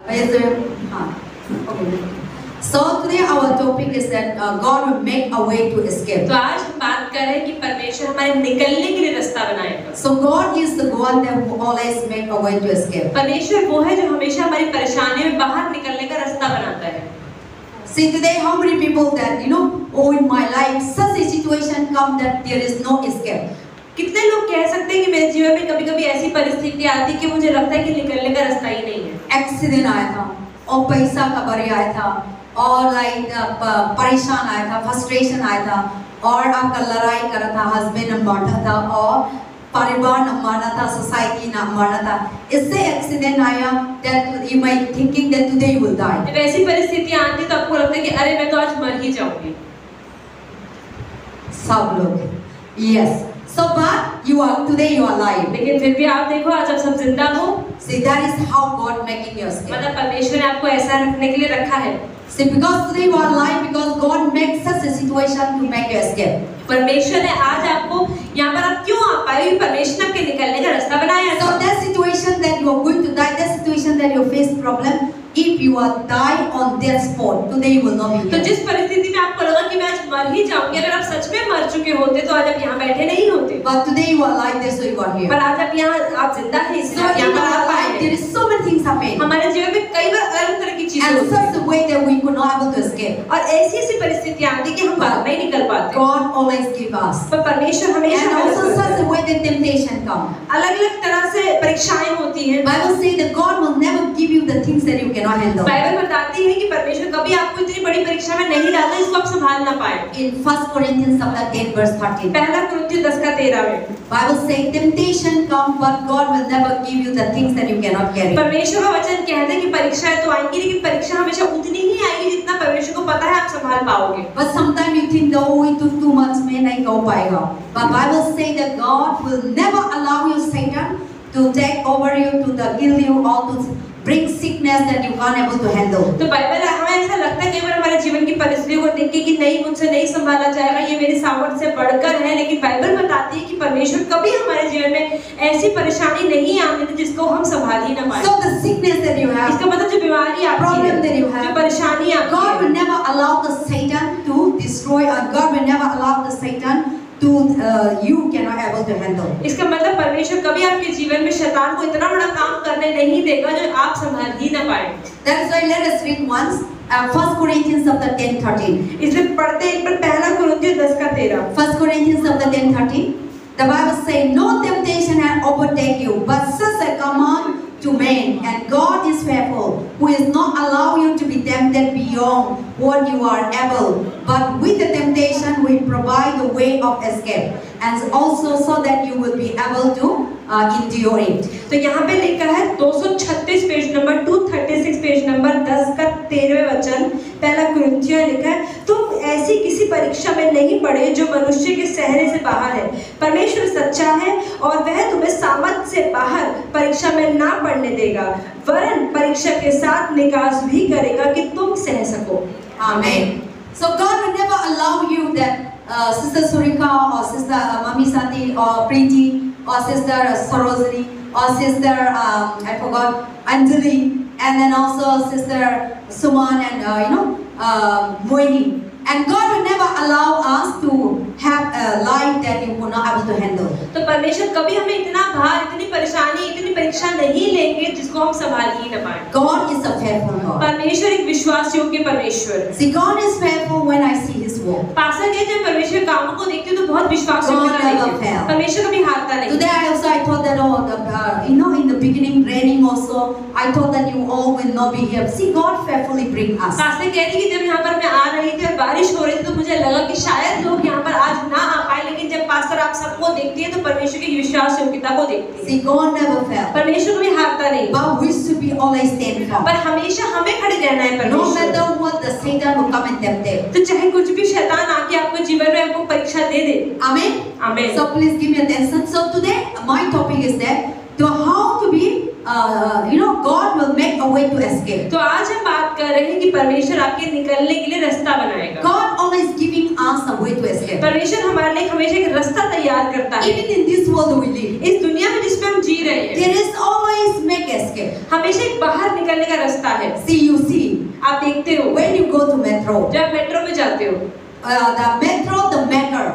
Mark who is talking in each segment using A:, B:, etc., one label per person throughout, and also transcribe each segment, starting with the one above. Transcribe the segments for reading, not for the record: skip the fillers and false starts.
A: Okay. So today our topic is that God will make a way to escape.
B: तो आज हम बात करें कि परमेश्वर हमारे निकलने के लिए रास्ता बनाएगा.
A: So God is the one that will always make a way to escape.
B: परमेश्वर वो है जो हमेशा हमारी परेशानियों में बाहर निकलने का रास्ता बनाता है.
A: See today how many people that oh in my life such a situation come that there is no escape.
B: कितने लोग कह सकते हैं कि मेरे जीवन में कभी-कभी ऐसी परिस्थिति आती है कि मुझे लगता है कि निकलने का रास्ता ही नहीं है.
A: एक्सीडेंट आया था और पैसा का बड़ी आया था और परेशान आया था, फ्रस्ट्रेशन आया था और आपका लड़ाई कर रहा था, हस्बैंड न मरता था और परिवार न मरना था, सोसाइटी न मरना था. इससे एक्सीडेंट आया that you might thinking that today you will die.
B: जब ऐसी परिस्थितियां आती तो आपको लगता है कि अरे मैं तो आज मर ही जाऊंगी.
A: सब लोग yes. So but today you are alive.
B: लेकिन फिर भी आप देखो आज आप सब जिंदा हो.
A: See that is how God making you escape.
B: मतलब परमेश्वर ने आपको ऐसा रखने के लिए रखा है.
A: See because today you are alive because God makes such a situation to make you escape.
B: परमेश्वर ने आज आपको यहाँ पर आप क्यों आ पाए? परमेश्वर ने आपके निकलने का रास्ता बनाया है.
A: So that situation that you are going to die, that situation that you face problem, if you are die on that spot, today you will not be here.
B: तो जिस परिस्थिति में आपको लगा कि मैं आज मर ही जाऊंगी, अगर आप सच में मर चुके होते तो आज आप यहाँ बैठे नहीं होते.
A: But today you are alive, that's why you are here.
B: पर आज आप यहाँ आप जिंदा हैं इसलिए आप यहाँ पर आ पाए.
A: There is so many things happen.
B: हमारे जीवन में कई बार अलग तरह की चीजें
A: होती हैं. And such a way that we could not able to escape.
B: और ऐसी परिस्थितियां आती कि हम बाहर नहीं निकल पाते.
A: God always give us.
B: पर परमेश्वर हमेशा
A: and also such a way that temptation come.
B: अलग-अलग तरह से परीक्षाएं होती हैं.
A: Bible say that God will never give you the things that you cannot handle.
B: Bible बताती है कि परमेश्वर कभी आपको इतनी बड़ी परीक्षा में नहीं डालता जिसको आप संभाल ना पाए.
A: In 1 Corinthians chapter 10 verse 13.
B: पहला कुरिन्थियों 10:13 में
A: Bible say temptation come but God will never give you the things that you cannot carry.
B: परमेश्वर का वचन कहता है कि परीक्षाएं तो आएंगी लेकिन परीक्षा हमेशा उतनी ही आएगी जितना परमेश्वर को पता है आप संभाल पाओगे.
A: But sometimes you think that it took too much मैं नहीं हो पाएगा. But Bible say that God will never allow you Satan to take over you, to kill you, or to bring sickness that you can't able to handle.
B: तो Bible हमें ऐसा लगता है कि अगर हमारे जीवन की परिस्थितियों को देख के कि नहीं मुझसे नहीं संभाला जाएगा, ये मेरी सामर्थ्य से बढ़कर है, लेकिन बाइबल बताती है कि परमेश्वर कभी हमारे जीवन में ऐसी परेशानी नहीं आने देती जिसको हम संभाल ही ना पाए.
A: So the sickness that you have,
B: इसका मतलब जो बीमारी आपकी
A: problem that you have,
B: जो परेशानी आपकी,
A: God will never allow the Satan to destroy, or God will never allow the Satan to you cannot able to handle.
B: इसका मतलब परमेश्वर कभी आपके जीवन में शैतान को इतना बड़ा काम करने नहीं देगा जो आप संभाल ही ना पाए.
A: That's why let us read once 1 Corinthians chapter 10:13.
B: इसलिए पढ़ते एक बार पहला कुरिन्थियों 10:13.
A: 1 Corinthians chapter 10:13. The Bible say no temptation has overtake you but such a common to man, and God is faithful, who is not allow you to be tempted beyond what you are able, but with the temptation we provide the way of escape, and also so that you will be able to endure it.
B: तो यहाँ पे लिखा है 236 page number 236 page number 10 का 13वें वचन पहला कुरिन्थियों लिखा है तुम ऐसी किसी परीक्षा में नहीं पड़े जो मनुष्य के सहने से बाहर है. परमेश्वर सच्चा है और वह तुम्हें सामर्थ से बाहर परीक्षा में ना पड़ने देगा, वरन परीक्षा के साथ निकास भी करेगा कि तुम सह सको.
A: Amen. So God will never allow you that Sister Surika or Sister Mami Sati or Preeti or Sister Sarojini or Sister I forgot Anjali, and then also Sister Suman and Moini. And God will never allow us to have a life that you will not able to handle.
B: तो परमेश्वर कभी हमें इतना भार, इतनी परेशानी, इतनी परीक्षा नहीं लेंगे जिसको हम संभाल ही न पाए.
A: God is a faithful God.
B: परमेश्वर एक विश्वास योग्य परमेश्वर.
A: See, God is faithful when I see His work.
B: पासा कहते हैं परमेश्वर कामों को देखते हैं तो बहुत विश्वास योग्य है. परमेश्वर कभी हारता नहीं.
A: Today I thought that in the beginning raining also I thought that you all will not be here. See, God faithfully bring us.
B: पासा कह रही कि जब यहाँ पर मैं आ रही थी और बारिश हो रही थी तो मुझे लगा कि शायद लोग यहाँ पर आज ना आ पाए, लेकिन जब पास्टर आप सबको देखती है तो परमेश्वर की विश्वास योग्यता को देखती है.
A: See, God never fail.
B: परमेश्वर कभी हारता नहीं.
A: But we should be always stand firm.
B: पर हमेशा हमें खड़े रहना है परमेश्वर.
A: No matter what the Satan will come and tempt them.
B: तो चाहे कुछ भी शैतान आके आपको जीवन में आपको परीक्षा दे दे.
A: Amen.
B: Amen.
A: So please give me attention. So today my topic is that how to be God will make a way to escape.
B: तो आज हम बात कर रहे हैं कि परमेश्वर आपके निकलने के लिए रास्ता बनाएगा।
A: God always giving us a way to escape.
B: परमेश्वर हमारे लिए हमेशा एक रास्ता तैयार करता है।
A: Even in this world we live,
B: इस दुनिया में जिसमें हम जी रहे हैं,
A: there is always make escape.
B: हमेशा एक बाहर निकलने का रास्ता है।
A: See, you see,
B: आप देखते हो
A: when you go to metro,
B: जब मेट्रो में जाते हो,
A: the metro, the maker,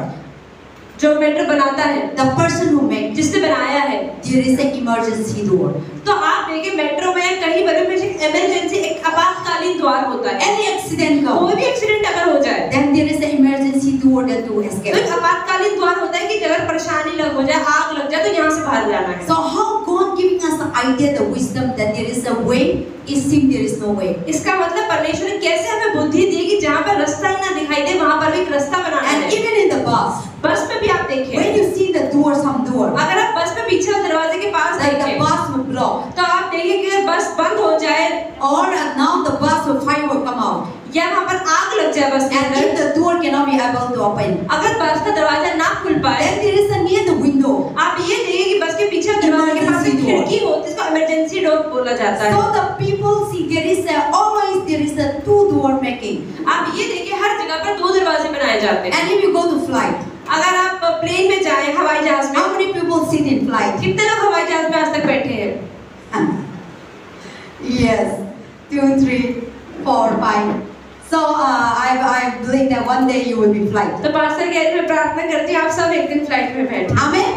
B: जो मेट्रो बनाता है,
A: the person who make,
B: जिसने बनाया है,
A: there is an emergency door.
B: तो आप देखिए मेट्रो में कहीं पर भी एक इमरजेंसी, एक आपातकालीन द्वार होता है।
A: Any accident come,
B: कोई भी एक्सीडेंट अगर हो जाए,
A: then there is an emergency door that to
B: तो
A: escape.
B: एक आपातकालीन द्वार होता है कि अगर परेशानी लग हो जाए, आग लग जाए, तो यहाँ से बाहर जाना है।
A: So how God giving us the idea, the wisdom that there is a way, it seems there is no way.
B: इसका मतलब परमेश्वर ने कैसे हमें बुद्धि दी कि जहाँ पर रास्ता ही ना दिखाई दे, वहाँ पर भी एक रास्ता बनाना
A: And
B: है।
A: even in the bus,
B: बस में भी आप देखिए,
A: when you see the door, some door,
B: अगर आप बस में पीछे वाले दरवाजे के पास
A: like the
B: देखें,
A: bus will block,
B: तो आप देखिए कि अगर बस बंद हो जाए
A: or now the bus will fire will come out,
B: या वहाँ पर आग लग जाए बस के
A: and
B: अंदर,
A: if the door cannot be able to open,
B: अगर बस का दरवाजा ना खुल पाए,
A: then there is a near the window.
B: आप ये देखिए कि बस के पीछे दरवाजे के पास एक
A: Emergency door.
B: खिड़की होती है, इसको इमरजेंसी डोर बोला जाता है।
A: So the people see there is always there is a two door making.
B: आप ये देखिए हर जगह पर दो दरवाजे बनाए जाते हैं।
A: And if you go to flight,
B: अगर आप प्लेन में जाएं, हवाई जहाज में,
A: how many people sit in flight?
B: कितने लोग हवाई जहाज में आज तक बैठे हैं?
A: Yes, 2, 3, 4, 5. So I believe that one day you will be flight.
B: तो पास्टर कह रहे मैं प्रार्थना करती हूँ आप सब एक दिन फ्लाइट में बैठे।
A: Amen.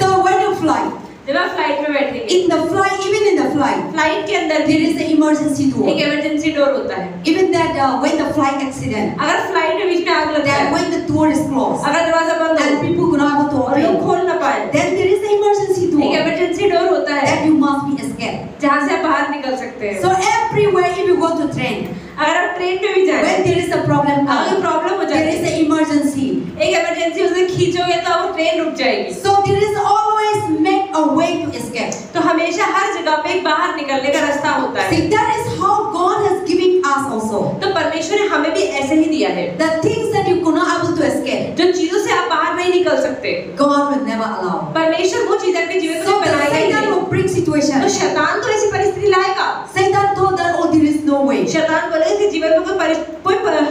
A: So when you fly,
B: जब आप फ्लाइट में बैठेंगे,
A: in the flight, even in the flight,
B: flight के अंदर भी
A: there is an emergency
B: एक
A: door.
B: इमरजेंसी डोर होता है।
A: Even that when the flight accident,
B: अगर फ्लाइट में बीच में आग लग
A: that
B: जाए,
A: when the door is closed
B: अगर दरवाजा बंद
A: and
B: हो
A: people cannot able to
B: और लोग
A: open,
B: खोल ना पाए,
A: then there is an emergency
B: एक
A: door
B: इमरजेंसी डोर होता है
A: that you must be escaped.
B: जहाँ से आप बाहर निकल सकते हैं।
A: So everywhere, if you go to train,
B: अगर आप ट्रेन में भी जाएं,
A: when there is a problem,
B: अगर प्रॉब्लम हो
A: there
B: जाए,
A: is an emergency.
B: एक इमरजेंसी उसे खींचोगे तो वो ट्रेन रुक जाएगी।
A: So there is always make a way to escape.
B: तो हमेशा हर जगह पे एक बाहर निकलने का रास्ता होता है।
A: See, that is how God has given us also.
B: तो परमेश्वर ने हमें भी ऐसे ही दिया है।
A: The things that you could not able to escape,
B: जो चीजों से आप बाहर नहीं निकल सकते,
A: God will never allow.
B: परमेश्वर वो चीज आपके जीवन
A: So
B: में
A: the
B: बनाएगा ही
A: Satan
B: नहीं।
A: will bring
B: तो
A: situation.
B: शैतान तो ऐसी परिस्थिति लाएगा।
A: Satan told that, oh, there is no way.
B: शैतान बोलेगा कि जीवन में कोई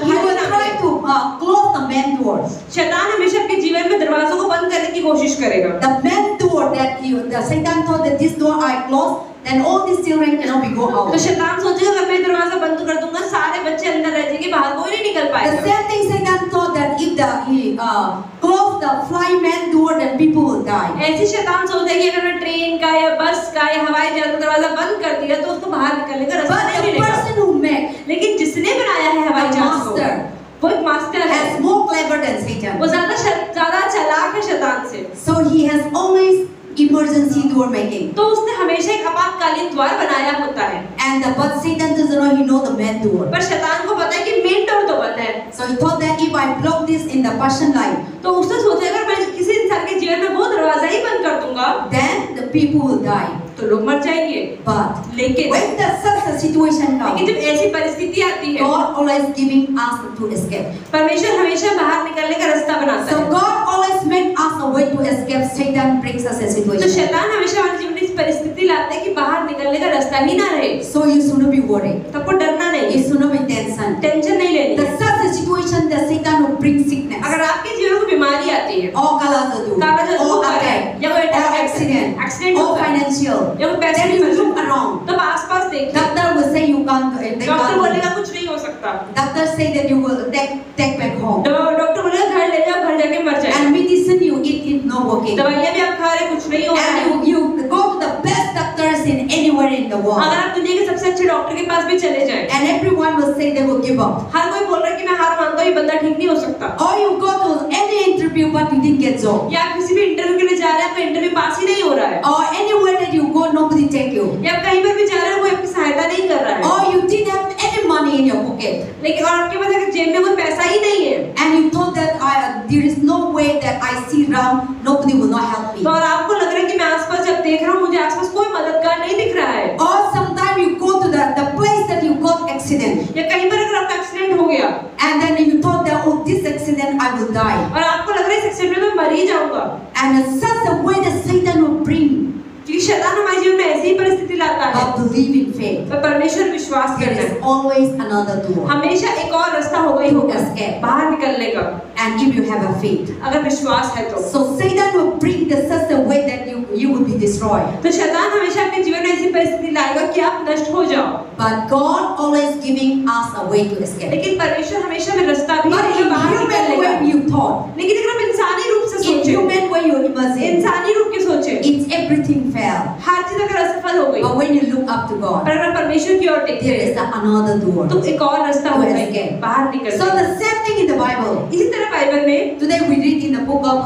A: He will try to close the main doors.
B: शैतान हमेशा आपके जीवन में दरवाजों को बंद करने की कोशिश करेगा।
A: The main door that the Satan thought that this door I close, then all these children cannot be go out.
B: तो शैतान सोचेगा अगर मैं दरवाजा बंद कर दूंगा सारे बच्चे अंदर रह जाएंगे, बाहर कोई नहीं निकल
A: The
B: पाएगा।
A: same thing Satan thought that if he close the fly main door, then people will die.
B: ऐसी शैतान सोचता है कि अगर मैं ट्रेन का या बस का या हवाई जहाज का दरवाजा बंद कर दिया तो उसको बाहर निकलने का रास्ता
A: But
B: नहीं
A: the
B: मिलेगा।
A: person who make
B: लेकिन जिसने बनाया है हवाई
A: the
B: जहाज को,
A: master
B: वो एक मास्टर है,
A: has more clever than Satan.
B: वो ज्यादा चालाक है शैतान से।
A: So he has always emergency door making.
B: तो उसने हमेशा एक आपातकालीन द्वार बनाया होता है।
A: But Satan doesn't know, he know the main door.
B: पर शैतान को पता है कि मेन डोर तो बंद है।
A: So he thought that if I block this in the person life,
B: तो उसने सोचा अगर मैं किसी इंसान के जीवन में वो दरवाजा ही बंद कर दूंगा
A: then the people will die.
B: तो लोग मर जाएंगे।
A: But
B: लेकिन
A: such a situation comes,
B: जब ऐसी परिस्थिति आती है,
A: God always giving us to escape.
B: परमेश्वर हमेशा बाहर निकलने का रास्ता बनाता
A: So
B: है।
A: God always make us a way to escape. Satan brings us a
B: तो
A: situation.
B: शैतान हमेशा हमारे जीवन में इस परिस्थिति लाता है कि बाहर निकलने का रास्ता ही ना रहे।
A: So you shouldn't be worried.
B: तो आपको डरना नहीं,
A: You shouldn't be tension.
B: Tension नहीं लेनी।
A: The such a situation that Satan will bring sickness,
B: अगर आपके जीवन में बीमारी आती है,
A: or kalazadu,
B: कागज
A: or
B: होता है,
A: attack,
B: या कोई
A: or accident,
B: एक्सीडेंट
A: or
B: होता है,
A: financial,
B: या कोई पैसे
A: then
B: की
A: you
B: परेशानी,
A: look around.
B: तब आसपास देखिए।
A: Doctor will say you can't. They
B: doctor
A: can't.
B: बोलेगा कुछ नहीं हो सकता।
A: Doctor say that you will take back home.
B: Doctor बोलेगा घर ले जाओ, घर जाके मर जाए।
A: And medicine you eat not working.
B: दवाइयाँ भी आप खा रहे कुछ नहीं हो रहा है।
A: And you go to the best doctors in anywhere in the world.
B: अगर आप दुनिया के सबसे अच्छे डॉक्टर के पास भी चले जाएं,
A: And everyone will say they will give up.
B: हर कोई बोल रहा है कि मैं हार मानता हूँ, ये बंदा ठीक नहीं हो सकता।
A: Or you go to any interview but you didn't get job.
B: या आप किसी भी इंटरव्यू के लिए जा रहे हैं, आपका इंटरव्यू पास ही नहीं हो रहा है।
A: Or anywhere that you go nobody take you.
B: या आप कहीं पर भी जा रहे हैं, कोई आपकी सहायता नहीं कर रहा है।
A: Or you didn't have any money in your pocket.
B: लेकिन और आपके पास अगर जेब में कोई पैसा ही नहीं है,
A: And you thought that there is no way that I see around, nobody will not help me.
B: तो और आपको लग रहा है कि मैं आसपास जब देख रहा हूँ मुझे आसपास कोई मददगार नहीं दिख रहा है।
A: Or sometimes you go to the place that you got accident.
B: या कहीं पर अगर आपका एक्सीडेंट हो गया
A: And then you thought that, oh, this accident I will die.
B: और आपको लग रहा है इस एक्सीडेंट में मैं मर ही जाऊंगा,
A: And such a way that Satan will bring.
B: क्योंकि शैतान हमारे जीवन में ऐसी ही परिस्थिति लाता है,
A: but believe in faith.
B: पर परमेश्वर विश्वास
A: There
B: करना
A: is
B: है,
A: always another door.
B: हमेशा एक और रास्ता होगा ही होगा बाहर निकलने का,
A: And if you have a faith,
B: अगर विश्वास है तो।
A: so Satan will bring the such a way that you will be destroyed.
B: तो शैतान हमेशा अपने जीवन में ऐसी परिस्थिति लाएगा कि आप नष्ट हो जाओ,
A: But God always giving us a way to escape.
B: लेकिन परमेश्वर हमेशा में रास्ता भी
A: But in
B: बाहर
A: human
B: निकलने का।
A: way you thought,
B: लेकिन अगर हम इंसानी रूप से
A: in
B: सोचें,
A: human way you imagine,
B: इंसानी रूप के सोचें,
A: it's everything fail.
B: हर चीज अगर असफल हो गई,
A: But when you look up to God,
B: पर अगर परमेश्वर की ओर देखते
A: there
B: हैं
A: is another door.
B: तो एक और रास्ता
A: To
B: होगा
A: escape.
B: बाहर निकलने
A: So
B: का।
A: the same thing in the Bible.
B: इसी तरह बाइबल में,
A: Today we read in the book of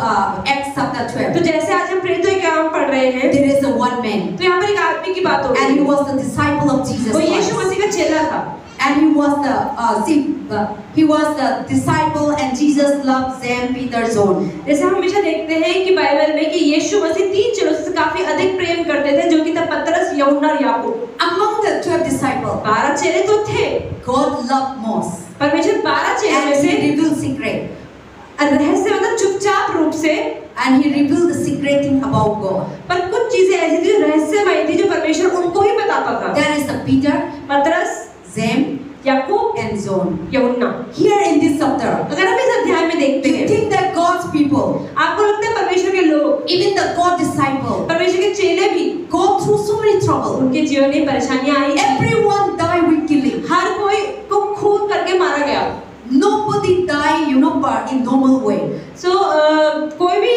A: Acts chapter
B: तो
A: 12.
B: जैसे आज हम प्रेरितों के काम पढ़ रहे हैं,
A: There is a one man,
B: तो यहाँ पर एक आदमी की बात हो रही
A: and he
B: है,
A: was the disciple of Jesus
B: वो यीशु
A: Christ.
B: मसीह का चेला था,
A: And he was the disciple, and Jesus loved them, Peter, John.
B: जैसे हम हमेशा देखते हैं कि बाइबल में कि यीशु मसीह 3 चेलों से काफी अधिक प्रेम करते थे, जो कि था पतरस, यूहन्ना और याकूब।
A: Among the 12 disciples,
B: 12 चेले तो थे,
A: God loved most,
B: परमेश्वर 12 चेलों में
A: and
B: से
A: He revealed secret,
B: रहस्य मतलब चुपचाप रूप से,
A: and He revealed the secret thing about God.
B: पर कुछ चीजें ऐसी थी जो रहस्यमयी थी, जो परमेश्वर उनको ही बताता था।
A: There is the Peter,
B: पतरस,
A: James,
B: याकूब,
A: and John.
B: यूहन्ना।
A: Here in this chapter,
B: अगर हम इस अध्याय में देखते
A: you
B: हैं,
A: think that God's people,
B: आपको लगता है परमेश्वर के लोग,
A: even the God disciple,
B: परमेश्वर के चेले भी,
A: go through so many trouble.
B: उनके जीवन में परेशानियां आई,
A: Everyone die with killing.
B: हर कोई को खून करके मारा गया।
A: Nobody die, in normal way.
B: सो कोई भी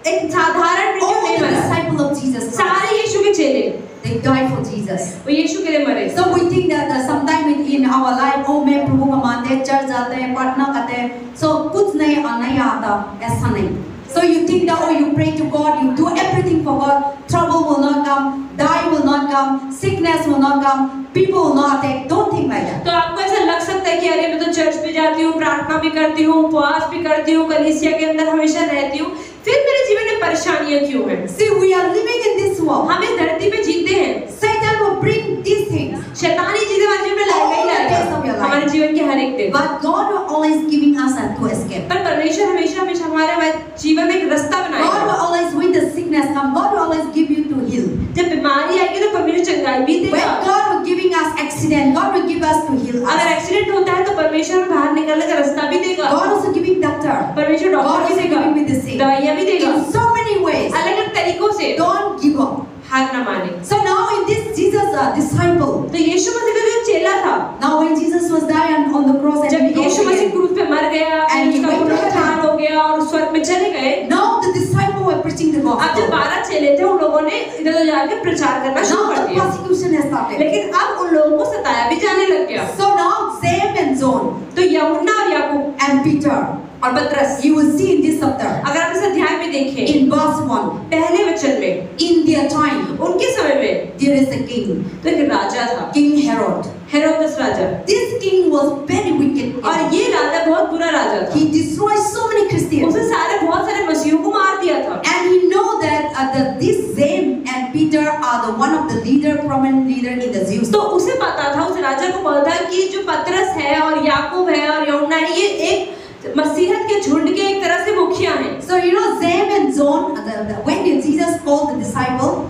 B: एक साधारण मृत्यु
A: All
B: नहीं
A: the
B: मरा,
A: disciple of Jesus Christ,
B: सारे यीशु के चेले
A: they died for Jesus.
B: वो यीशु के लिए मरे।
A: So we think that sometime in our life, oh मैं प्रभु को मानते हैं, चर्च जाते हैं, प्रार्थना करते हैं, so कुछ नहीं आता, ऐसा नहीं। So you think that oh you pray to God, you do everything for God, trouble will not come, die will not come, sickness will not come, people will not attack. Don't think like that.
B: तो आपको ऐसा लग सकता है कि अरे मैं तो चर्च पे जाती हूँ, प्रार्थना भी करती हूँ, उपवास भी करती हूँ, कलीसिया के अंदर हमेशा रहती हूँ, फिर मेरे जीवन में परेशानियां क्यों हैं?
A: See, we are living in this world.
B: हम इस धरती पे जीते हैं,
A: Satan will bring these things,
B: शैतानी चीजें हमारे जीवन में लाएगा ही
A: All the days of your
B: लाएगा,
A: life.
B: हमारे जीवन के हर एक दिन।
A: but God will always giving us a to escape.
B: पर परमेश्वर हमेशा हमेशा हमारे जीवन में एक रास्ता
A: God
B: बनाएगा।
A: will always, when the sickness come, God will always give you to heal.
B: जब बीमारी आएगी तो परमेश्वर चंगाई भी
A: When
B: देगा।
A: God will giving us accident, God will give us to heal
B: अगर
A: us.
B: एक्सीडेंट होता है तो परमेश्वर हमें बाहर निकलने का रास्ता भी देगा।
A: God also giving doctor.
B: परमेश्वर
A: God
B: डॉक्टर भी
A: is
B: देगा,
A: giving me the same.
B: दवाइयाँ भी देगा,
A: In so many ways.
B: अलग अलग तरीकों से।
A: Don't give up.
B: हार न माने।
A: So now in this Jesus disciple,
B: तो यीशु मसीह का जो चेला था,
A: now when Jesus was dying on the cross and
B: जब
A: he rose
B: Yeshu Masih
A: again,
B: क्रूस पे मर गया,
A: And he
B: उसका
A: went to
B: पुनरुत्थान हो गया और स्वर्ग में चले गए,
A: now the disciple were preaching the
B: अब जो
A: gospel.
B: 12 चेले थे उन लोगों ने इधर जाके प्रचार करना शुरू
A: Now
B: कर
A: the
B: दिया,
A: persecution has started.
B: लेकिन अब उन लोगों को सताया भी जाने लग गया।
A: So now James and John
B: तो यूहन्ना और याकूब
A: and Peter,
B: और पतरस,
A: you will see in this chapter,
B: अगर आप इस अध्याय में देखें,
A: in verse 1,
B: पहले वचन में,
A: in their time,
B: उनके समय में
A: there is a king,
B: तो एक राजा था,
A: King Herod.
B: Herod Raja,
A: This king was very wicked.
B: और ये राजा बहुत बुरा राजा था।
A: He destroyed so many Christians.
B: उसने बहुत सारे मसीहों को मार दिया था।
A: And he know that this James and Peter are the one of the prominent leader in the Jews.
B: तो उसे पता था, उस राजा को पता था कि जो पतरस है और याकूब है और यूहन्ना है, ये एक मसीहत के झुंड के एक तरह से मुखिया हैं।
A: So James and John, when Jesus called the disciple,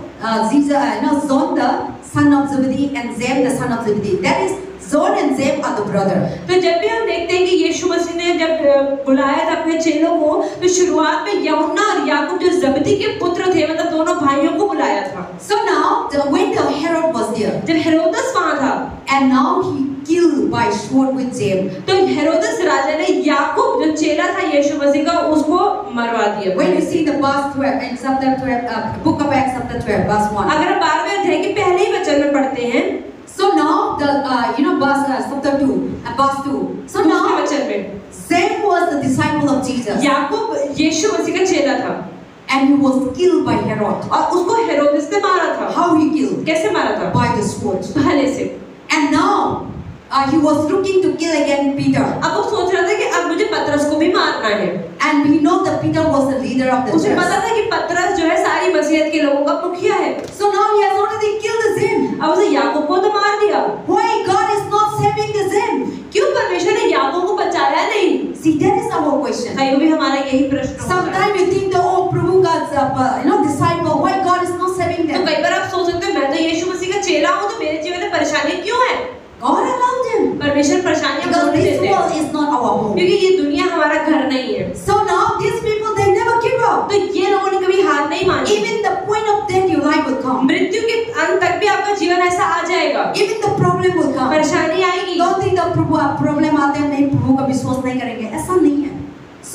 A: John the son of Zebedee and James the son of Zebedee. That is, John and James are the brother.
B: तो जब भी हम देखते हैं कि यीशु मसीह ने जब बुलाया था अपने चेलों को, तो शुरुआत में यूहन्ना और याकूब जो जबदी के पुत्र थे, मतलब दोनों भाइयों को बुलाया था।
A: So now, when the Herod was there,
B: जब हेरोदस वहाँ था,
A: and now he killed by sword with James.
B: तो हेरोदस राजा ने याकूब जो चेला था यीशु मसीह का, उसको मरवा दिया।
A: When you see the verse 12 in chapter 12, book of Acts chapter 12, verse 1.
B: अगर हम 12वें अध्याय के पहले ही वचन में पढ़ते हैं,
A: So now the verse chapter 2, verse 2. So
B: दूसरे
A: now
B: वचन में
A: James was the disciple of Jesus,
B: याकूब यीशु मसीह का चेला था,
A: and he was killed by Herod.
B: और उसको हेरोदेस ने मारा था।
A: How he killed?
B: कैसे मारा था?
A: By the sword.
B: भाले से।
A: And now he was looking to kill again Peter.
B: अब वो सोच रहा था कि अब मुझे पतरस को भी मारना है।
A: And we know that Peter was the leader of the
B: उसे
A: church.
B: पता था कि पतरस जो है सारी मसीहत के लोगों का मुखिया है।
A: So now he has already killed James.
B: अब उसे याकूब को तो मार दिया।
A: Why God is not saving the James?
B: क्यों परमेश्वर ने याकूब को बचाया नहीं?
A: See, that is our question.
B: कहीं भी हमारा यही प्रश्न होता है।
A: Sometimes you think that oh, Prabhu God's disciple. Why God is not saving
B: तो
A: them?
B: कई बार आप परमेश्वर परेशानियां
A: Because
B: बोलने
A: this
B: देते हैं,
A: world is not our home.
B: क्योंकि ये दुनिया हमारा घर नहीं है।
A: So now these people, they never give up.
B: तो ये लोगों ने कभी हार नहीं मानी।
A: Even the point of death, your life will come.
B: मृत्यु के अंत तक भी आपका जीवन ऐसा आ जाएगा,
A: Even the problem will come.
B: परेशानी आएगी।
A: Don't think the problem आते हैं नहीं प्रभु का विश्वास नहीं करेंगे, ऐसा नहीं है।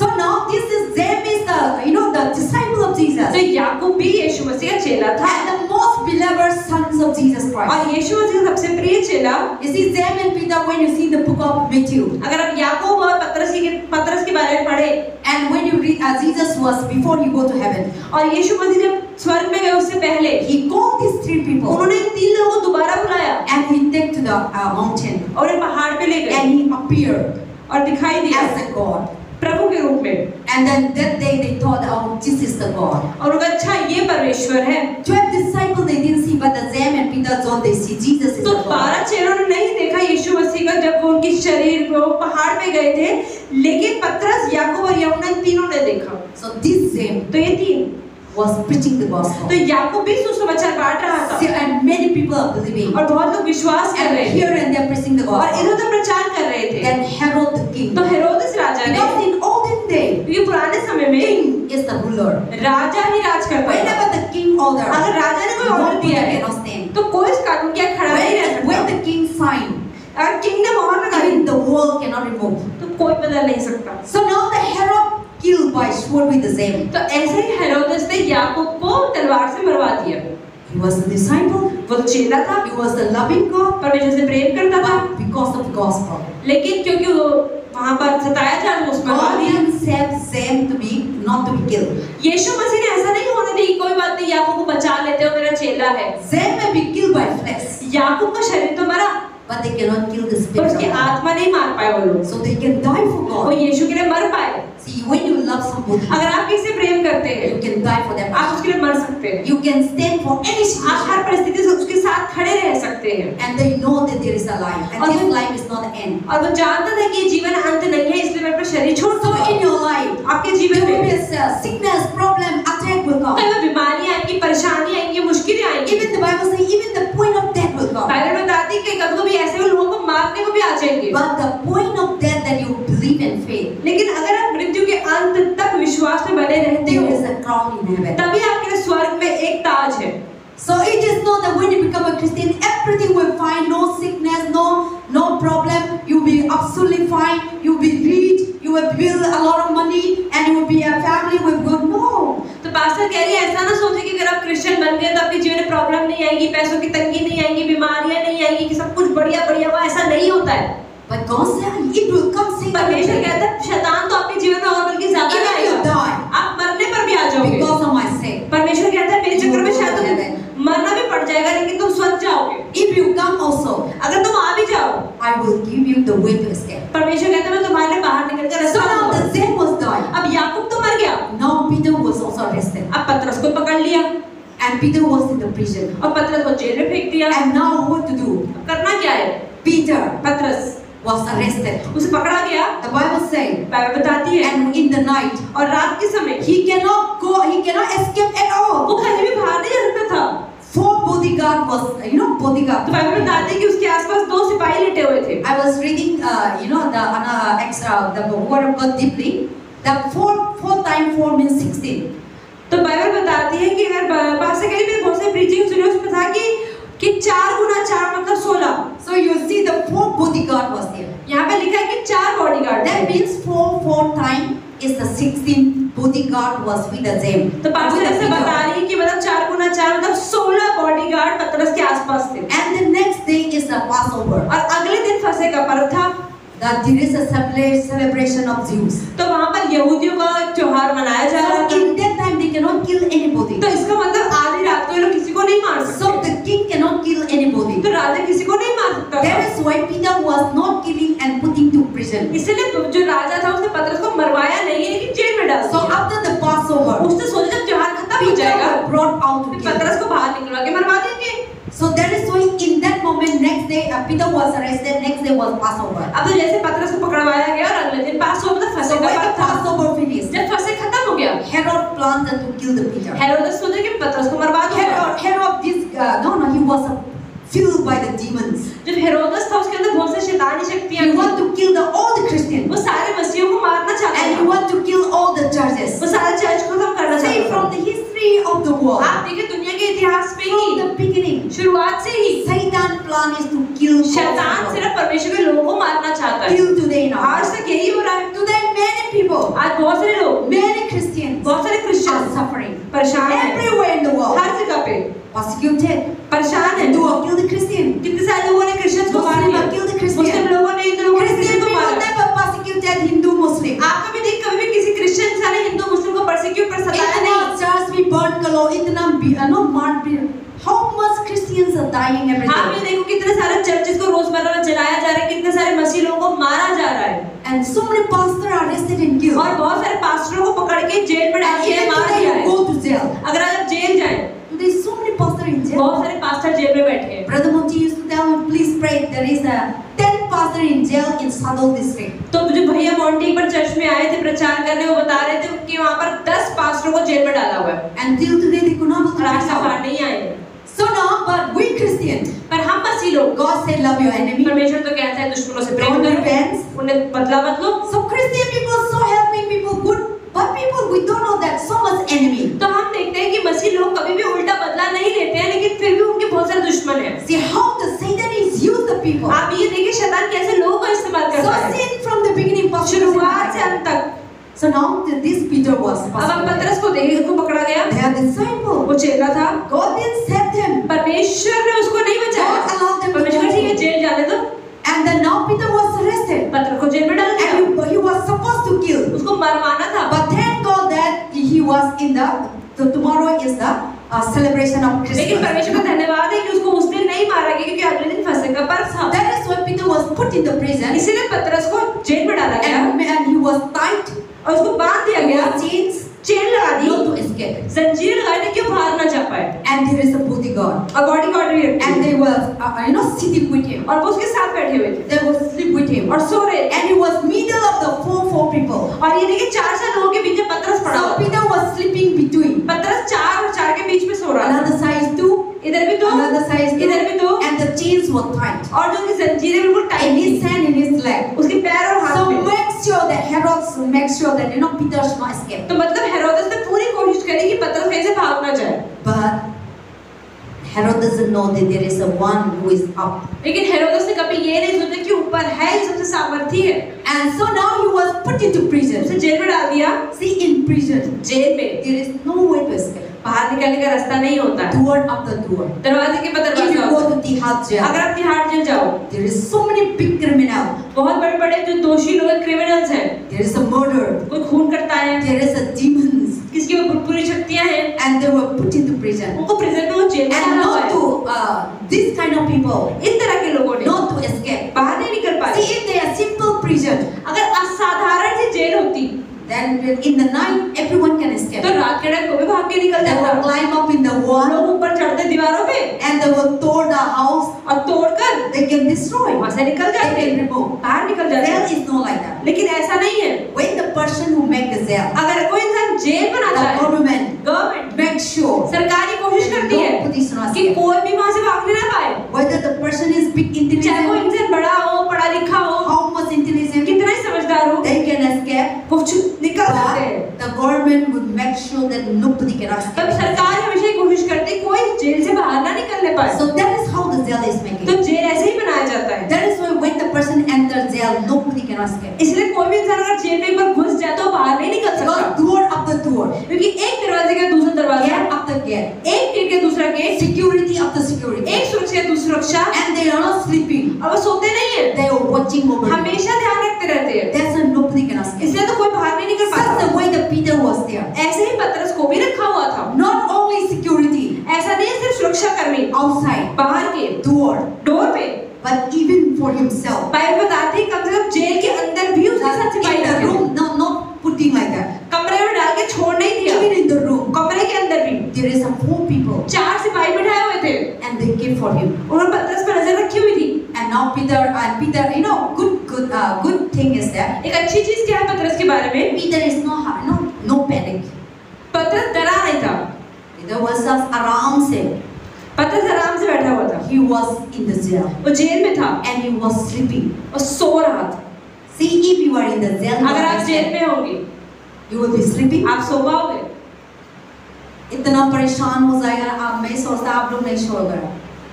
A: So now this is them is the disciple of Jesus.
B: तो याकूब भी यीशु मसीह का चेला था
A: And the most beloved sons of Jesus Christ.
B: और यीशु मसीह का सबसे प्रिय चेला।
A: You see them and Peter when you see the book of Matthew.
B: अगर आप याकूब और पतरस के बारे में पढ़े,
A: And when you read Jesus was before he go to heaven.
B: और यीशु मसीह जब स्वर्ग में गए उससे पहले
A: He called these three people.
B: उन्होंने इन तीन लोगों को दोबारा बुलाया
A: And he take to the mountain.
B: और एक पहाड़ पे ले गए
A: And he appeared
B: और दिखाई दिया
A: as a God.
B: प्रभु के रूप में।
A: And then that day they thought, oh, this is the God.
B: और उनका अच्छा ये परमेश्वर है।
A: 12 disciples they didn't see, but the Sam and Peter, John they see Jesus is
B: तो
A: the God.
B: 12 चेलों ने नहीं देखा यीशु मसीह का जब वो उनकी शरीर को पहाड़ पे गए थे, लेकिन पतरस, याकूब और यूहन्ना इन तीनों ने देखा।
A: So this Sam
B: तो ये तीन
A: was preaching the gospel.
B: तो याकूब भी सुसमाचार बांट रहा था
A: And many people are believing.
B: और बहुत लोग विश्वास कर
A: And
B: रहे थे
A: here and there preaching the
B: और
A: gospel.
B: इधर-उधर प्रचार कर रहे थे।
A: Then Herod the king.
B: तो हेरोदेस राजा ने,
A: Because in olden day,
B: क्योंकि पुराने समय में
A: king is the ruler.
B: राजा ही राज करता है।
A: Whenever the king order,
B: अगर राजा ने कोई ऑर्डर दिया है
A: cannot stand.
B: तो कोई इस कानून के खड़ा नहीं रह
A: When
B: सकता।
A: the king sign,
B: अगर किंग ने मोहर लगाई
A: even the world cannot remove.
B: तो कोई बदल नहीं सकता।
A: So now the Herod killed by sword with the Sam.
B: तो ऐसे ही हेरोदेस ने याकूब को तलवार से मरवा दिया।
A: He was the disciple.
B: वो चेला था,
A: He was the loving God.
B: परमेश्वर से प्रेम करता था,
A: But because of the gospel,
B: लेकिन क्योंकि वो वहाँ पर सताया जा रहा उसमें मरवा
A: God
B: दिया।
A: didn't save Sam to be not to be killed.
B: यीशु मसीह ने ऐसा नहीं होने दी, कोई बात नहीं, याकूब को बचा लेते हो, मेरा चेला है।
A: Sam may be killed by flesh,
B: याकूब का शरीर तो मरा,
A: but they cannot kill the
B: पर
A: spirit.
B: उसकी आत्मा नहीं मार पाए वो लोग।
A: So they can die for
B: वो
A: God.
B: यीशु के लिए मर पाए।
A: See, when you love somebody,
B: अगर आप किसी से प्रेम करते हैं,
A: you can die for them.
B: आप उसके लिए मर सकते हैं।
A: You can stand for any
B: आप हर
A: situation,
B: परिस्थिति से उसके साथ खड़े रह सकते हैं।
A: and they know that there is a life, and
B: और
A: this
B: वो-
A: life is not the end.
B: और वो जानता था कि ये जीवन अंत नहीं है, इसलिए मैं अपना शरीर छोड़
A: So
B: दूंगा।
A: in your life,
B: आपके
A: there
B: जीवन
A: will
B: में
A: be a sickness, problem, attack will come.
B: कई बार बीमारियां आएंगी, परेशानियां आएंगी, मुश्किलें आएंगी।
A: Even the Bible says, even the point of death will come.
B: Bible बताती है कि कभी-कभी ऐसे वो लोगों को मारने को भी आ जाएंगे।
A: But the point of death that you believe and faith,
B: लेकिन अगर आप मृत्यु के अंत तक विश्वास में बने रहते
A: there
B: हो,
A: is a crown in heaven.
B: तभी आपके लिए स्वर्ग में एक ताज है।
A: So it is not that when you become a Christian, everything will fine, no sickness, no problem. You'll be absolutely fine. You'll be rich. You will build a lot of money, and you will be a family with good. No.
B: तो pastor कह रही है ऐसा ना सोचे कि अगर आप क्रिश्चियन बन गए तो आपके जीवन में प्रॉब्लम नहीं आएगी, पैसों की तंगी नहीं आएगी, बीमारियां नहीं आएगी, कि सब कुछ बढ़िया बढ़िया हुआ, ऐसा नहीं होता है।
A: But God said it will come.
B: परमेश्वर कहता है शैतान तो आपके जीवन में और बल्कि ज्यादा
A: Even you
B: आएगा,
A: die
B: आप मरने पर भी आ जाओगे।
A: because of my sin.
B: परमेश्वर कहता है मेरे चक्कर में
A: You will
B: शायद
A: go to
B: तुम
A: heaven.
B: मरना भी पड़ जाएगा, लेकिन तुम स्वर्ग जाओगे।
A: If you come also,
B: अगर तुम आ भी जाओ,
A: I will give you the way to escape.
B: परमेश्वर कहता है मैं तुम्हारे लिए बाहर निकल कर
A: So
B: रास्ता
A: now
B: दूंगा।
A: the Sam was died.
B: अब याकूब तो मर गया,
A: Now Peter was also arrested,
B: अब पतरस को पकड़ लिया
A: and Peter was in the prison.
B: और पतरस को जेल में फेंक दिया।
A: And now what to do?
B: अब करना क्या है?
A: Peter
B: पतरस
A: was arrested.
B: उसे पकड़ा गया,
A: The Bible says,
B: बाइबल बताती है,
A: and in the night
B: और रात के समय
A: he cannot go. He cannot escape at all.
B: वो कहीं भी बाहर नहीं जा सकता था।
A: 4 bodyguard was, bodyguard.
B: तो बाइबल बताती है कि उसके आसपास 2 सिपाही लेटे हुए थे।
A: I was reading, the extra the word of God deeply. The 4 times 4 means 16.
B: तो बाइबल बताती है कि अगर पास्टर कहीं भी बहुत से प्रीचिंग सुने उसमें था कि 4 गुना 4 मतलब 16।
A: So you see the 4 bodyguard was there.
B: यहाँ पे लिखा है कि 4 bodyguard.
A: That means 4 times is the 16 bodyguard was with the Sam.
B: तो पास्टर ऐसे बता रही है कि मतलब 4 गुना 4 मतलब 16 बॉडीगार्ड पतरस के आसपास थे।
A: And the next day is the Passover.
B: और अगले दिन फसह का पर्व था।
A: That there is a celebration of Jews.
B: तो वहाँ पर यहूदियों का त्योहार मनाया जा रहा
A: So
B: था।
A: in that time they cannot kill anybody.
B: तो इसका मतलब आधी रात को ये लोग किसी को नहीं मार
A: So
B: सकते।
A: the king cannot kill anybody.
B: तो राजा किसी को नहीं मार सकता था।
A: That is why Peter was not killing and putting to prison.
B: इसलिए जो राजा था उसने पतरस को मरवाया नहीं, लेकिन जेल में डाल
A: So
B: दिया।
A: after the Passover,
B: उसने सोचा जब त्योहार खत्म हो
A: Peter
B: जाएगा
A: was brought out to
B: फिर
A: kill.
B: पतरस को बाहर निकलवा के मरवा देंगे।
A: So that is why in that moment, next day, Peter was arrested. Next day was Passover.
B: अब तो जैसे पतरस को पकड़वाया गया और अगले दिन पास हो मतलब
A: So
B: फसह
A: when
B: का
A: the
B: पर्व था।
A: Passover finished,
B: जब फसह खत्म हो गया,
A: Herod planned to kill the Peter.
B: हेरोदेस सोचे कि पतरस को मरवा दूंगा।
A: Herod, he was filled by the demons.
B: जब हेरोदेस था उसके अंदर बहुत से शैतानी शक्तियां
A: He want to kill all the Christians.
B: वो सारे मसीहों को मारना चाहता
A: And he
B: था,
A: want to kill all the churches.
B: वो सारे चर्च को खत्म करना
A: See,
B: चाहता
A: from
B: था।
A: the history of the world,
B: आप देखिए दुनिया के इतिहास में
A: from
B: ही
A: the beginning,
B: शुरुआत से ही
A: Satan's plan is to kill
B: शैतान
A: God's people.
B: सिर्फ परमेश्वर के लोगों को मारना चाहता है।
A: Till today now.
B: आज तक यही हो रहा है।
A: Today many people,
B: आज बहुत सारे लोग,
A: many Christians
B: बहुत सारे
A: are
B: क्रिश्चियन
A: suffering
B: परेशान हैं,
A: everywhere in the world.
B: हर जगह पे
A: Persecuted.
B: परेशान हैं।
A: Hindu kill the Christian.
B: कितने सारे लोगों ने क्रिश्चियन को मार
A: Muslim
B: दिया,
A: kill the Christian.
B: मुस्लिम लोगों ने हिंदू लोगों ने
A: Christian
B: क्रिश्चियन को
A: people
B: मारा।
A: never persecuted Hindu Muslim.
B: आप कभी देख कभी भी किसी क्रिश्चियन इंसान ने हिंदू मुस्लिम को परसिक्यूट कर सताया
A: इतना
B: नहीं।
A: church भी burn करो, इतना no मार, how much Christians are dying every
B: आप ये
A: day.
B: देखो कितने सारे चर्चेस को रोजमर्रा में जलाया जा रहा है, कितने सारे मसीह लोगों को मारा जा रहा है,
A: And so many pastors are arrested and killed.
B: और बहुत सारे पास्टरों को पकड़ के जेल में डाल
A: And
B: दिया है,
A: even
B: मार
A: today
B: दिया
A: you
B: है।
A: go to jail.
B: अगर आप जेल जाएं,
A: There is so many pastors in jail.
B: बहुत सारे पास्टर जेल में बैठे हैं।
A: Brother Monty used to tell me, please pray. There is a 10 pastor in jail in Sadol district.
B: तो जो भैया मॉन्टी एक बार चर्च में आए थे प्रचार करने, वो बता रहे थे कि वहाँ पर 10 पास्टरों को जेल में डाला हुआ है
A: And till today they could not
B: और आज तक
A: out.
B: बाहर नहीं आए।
A: So now, but we Christians,
B: पर हम मसीह लोग,
A: God said love your enemy.
B: परमेश्वर तो कहता है दुश्मनों से प्रेम
A: Don't
B: करो,
A: repent.
B: उन्हें बदला मत लो।
A: So Christian people so helping people good, but people we don't know that so much enemy.
B: तो हम देखते हैं कि मसीह लोग कभी भी उल्टा बदला नहीं लेते हैं, लेकिन फिर भी उनके बहुत सारे दुश्मन हैं।
A: See how the Satan is used the people.
B: आप ये देखिए शैतान कैसे लोगों को इस्तेमाल
A: So
B: करता है,
A: sin from the beginning,
B: शुरुआत से अंत तक।
A: So now this Peter was.
B: अब हम पतरस को देखिए, उसको पकड़ा गया,
A: They are disciple.
B: वो चेला था,
A: God didn't save them.
B: परमेश्वर ने उसको नहीं बचाया,
A: God allowed them to
B: परमेश्वर ठीक है
A: go.
B: जेल जाने दो,
A: And then now Peter was arrested.
B: पतरस को जेल में डाल दिया,
A: And he was supposed to kill.
B: उसको मारवाना था।
A: But thank God that he was in the. So tomorrow is the celebration of
B: लेकिन
A: Christmas.
B: परमेश्वर का धन्यवाद है कि उसको उस दिन नहीं मारा गया, क्योंकि अगले दिन फसह का पर्व था।
A: That is why Peter was put in the prison.
B: इसीलिए पतरस को जेल में डाला गया
A: And he was tied.
B: और उसको बांध दिया गया,
A: Chains.
B: चेन लगा दी,
A: Not to escape.
B: जंजीर लगा दी कि वो बाहर ना जा पाए,
A: And there is a bodyguard.
B: और बॉडीगार्ड भी रखी
A: And
B: थी,
A: they were sitting with him.
B: और वो उसके साथ बैठे हुए थे
A: They were sleep with him.
B: और सो रहे थे।
A: And he was middle of the four people.
B: और ये देखिए 4 लोगों के बीच में पतरस पड़ा
A: So
B: हुआ,
A: Peter was sleeping between.
B: पतरस 4 और 4 के बीच में सो रहा था,
A: Another side two.
B: इधर भी 2,
A: Another side two.
B: इधर भी 2,
A: And the chains were tight.
B: और जो उसकी जंजीरें बिल्कुल टाइट
A: In his
B: थी,
A: hand, in his leg.
B: उसके पैर और हाथ
A: So
B: में।
A: make sure that Herod make sure that Peter should not escape.
B: तो मतलब हेरोदेस ने पूरी कोशिश करी कि पतरस कहीं से भाग ना जाए,
A: But Herod doesn't know that there is a one who is up.
B: लेकिन हेरोदेस ने कभी ये नहीं सोचा कि ऊपर है जो सबसे सामर्थी है।
A: And so now he was put into prison.
B: उसे जेल में डाल दिया,
A: See, in prison,
B: जेल में
A: there is no way to escape.
B: बाहर निकलने का रास्ता नहीं होता है,
A: Door after door.
B: दरवाजे के बाद
A: If you
B: दरवाजा
A: go
B: होता है।
A: to Tihad jail,
B: अगर आप तिहाड़ जेल जाओ,
A: there is so many big criminals.
B: बहुत बड़े बड़े जो दोषी लोग क्रिमिनल्स हैं,
A: There is a murder.
B: कोई खून करता है,
A: There is a demons.
B: किसकी वो बुरी शक्तियां हैं,
A: And they were put into prison.
B: उनको प्रिजन में वो जेल में
A: And
B: डाला हुआ
A: not
B: है।
A: to this kind of people,
B: इस तरह के लोगों ने
A: not to escape.
B: बाहर नहीं निकल पाए।
A: See, if they are simple prison,
B: अगर असाधारण सी जेल होती
A: then in the night everyone can escape.
B: तो रात के टाइम को भी भाग के निकल
A: They will
B: जाता,
A: climb up in the wall
B: लोग ऊपर चढ़ते दीवारों पे
A: and they will tore the house.
B: और तोड़कर
A: They can destroy.
B: वहां से निकल
A: They
B: जाते,
A: can remove.
B: बाहर निकल जाते।
A: Jail is not like that.
B: लेकिन ऐसा नहीं है,
A: When the person who make the jail,
B: अगर कोई इंसान जेल बनाता
A: the
B: है,
A: government
B: गवर्नमेंट
A: make sure
B: सरकारी कोशिश करती है
A: no police not
B: कि
A: escape.
B: कोई भी वहां से भागने ना पाए,
A: Whether the person is big
B: चाहे वो
A: intelligent,
B: इंसान बड़ा हो, पढ़ा लिखा हो,
A: how much intelligent,
B: कितना ही समझदार हो,
A: they can escape.
B: वो निकल सकते हैं।
A: But the government will make sure that nobody can
B: तब
A: escape.
B: सरकार हमेशा ये कोशिश करती है कोई जेल से बाहर ना निकलने पाए,
A: So that is how the jail is making.
B: तो जेल ऐसे ही बनाया जाता है।
A: That is why when the person enters jail, nobody can escape.
B: इसलिए कोई भी इंसान अगर जेल में एक बार घुस जाए तो बाहर नहीं निकल सकता,
A: Because door after door,
B: क्योंकि एक दरवाजे का दूसरा दरवाजा,
A: gate after gate,
B: एक गेट के दूसरा गेट,
A: security after security,
B: एक सुरक्षा के दूसरी सुरक्षा,
A: and they are not sleeping.
B: और वो सोते नहीं है,
A: They are watching over you.
B: हमेशा ध्यान रखते रहते हैं,
A: That's why nobody can escape.
B: इसलिए तो कोई बाहर नहीं निकल
A: That's
B: पाता।
A: the way the Peter was there.
B: ऐसे ही पतरस को भी रखा हुआ था,
A: Not only security
B: ऐसा नहीं सिर्फ सुरक्षा कर्मी
A: outside,
B: बाहर के
A: door,
B: डोर पे,
A: but even for himself.
B: Bible बताती है कम से कम जेल के अंदर भी उसके साथ सिपाही
A: In the
B: रखे थे,
A: room, no, not putting like that.
B: कमरे में डाल के छोड़ नहीं दिया,
A: Even in the room,
B: कमरे के अंदर भी
A: there is a 4 people,
B: 4 सिपाही बिठाए हुए थे,
A: and they give for him.
B: उन्होंने पतरस पर नजर रखी हुई थी।
A: And now Peter, good thing is that
B: एक अच्छी चीज क्या है पतरस के बारे में,
A: Peter is no panic.
B: पतरस डरा नहीं था,
A: Peter was just आराम से.
B: पतरस आराम से बैठा हुआ था,
A: He was in the jail
B: वो जेल में था
A: and he was sleeping.
B: और सो रहा था।
A: See, if you are in the jail,
B: अगर आप जेल में होंगे,
A: you will be sleeping.
B: आप सो पाओगे?
A: इतना परेशान हो जाएगा आप। मैं सोचता आप लोग नहीं सोएगा,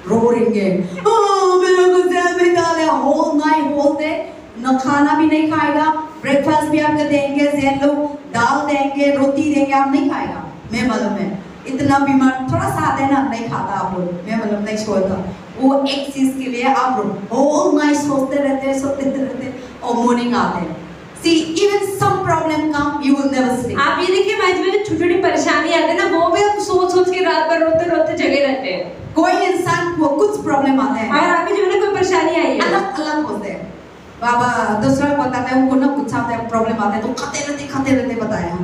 A: रो रहेंगे, मेरे को जेल में डाले, whole night whole day, न खाना भी नहीं खाएगा, ब्रेकफास्ट भी आपको देंगे जेल लोग, दाल देंगे, रोटी देंगे, आप नहीं खाएगा। मैं मालूम है इतना बीमार, थोड़ा सा आता है ना, नहीं खाता आप लोग, मैं मतलब नहीं सोता। वो एक चीज के लिए आप लोग whole night सोते रहते और मॉर्निंग आते हैं। See, even some problem come, you will never sleep.
B: आप ये देखिए हमारे जीवन में छोटी-छोटी परेशानी आती है ना, वो भी हम सोच के रात भर रोते जगे रहते हैं।
A: कोई इंसान को कुछ प्रॉब्लम आता है,
B: अगर आपके जीवन में कोई परेशानी आई है,
A: अलग होते हैं। बाबा दूसरा को बताते हैं, उनको ना कुछ आता है, प्रॉब्लम आता है तो खाते रहते बताया।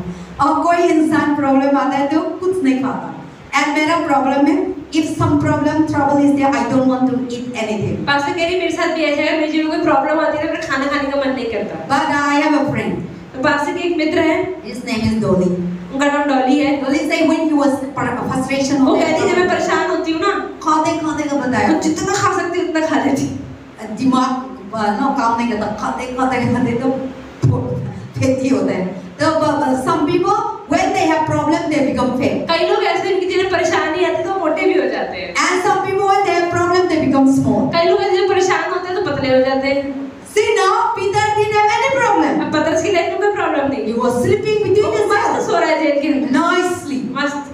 A: और कोई इंसान प्रॉब्लम आता है तो कुछ नहीं खाता। एंड मेरा प्रॉब्लम है, if some problem trouble is there, I don't want to eat anything.
B: Pastor कह रही मेरे साथ भी ऐसा है, मेरे जीवन में कोई प्रॉब्लम आती है ना, मेरा खाना खाने का मन नहीं करता।
A: But I have a friend.
B: तो पास्टर के एक मित्र है,
A: His name is Dolly.
B: उनका नाम डॉली है।
A: Dolly say when he was frustration,
B: वो कहती है जब मैं परेशान होती हूँ ना,
A: खाते का बताया,
B: तो जितना खा सकती हूँ उतना खा लेती।
A: दिमाग ना काम नहीं करता, खाते तो फेंकी होता है। तो some people when they have problem they become fat.
B: कई लोग ऐसे इनकी जिन्हें परेशानी आती है तो मोटे भी हो जाते हैं।
A: And some people when they have problem they become small.
B: कई लोग ऐसे परेशान होते हैं तो पतले हो जाते हैं।
A: See now Peter didn't have any problem.
B: अब पतरस की लाइफ में कोई प्रॉब्लम नहीं।
A: He was sleeping between his
B: मस्त
A: legs.
B: सो रहा है जेल के अंदर।
A: Nicely.
B: मस्त।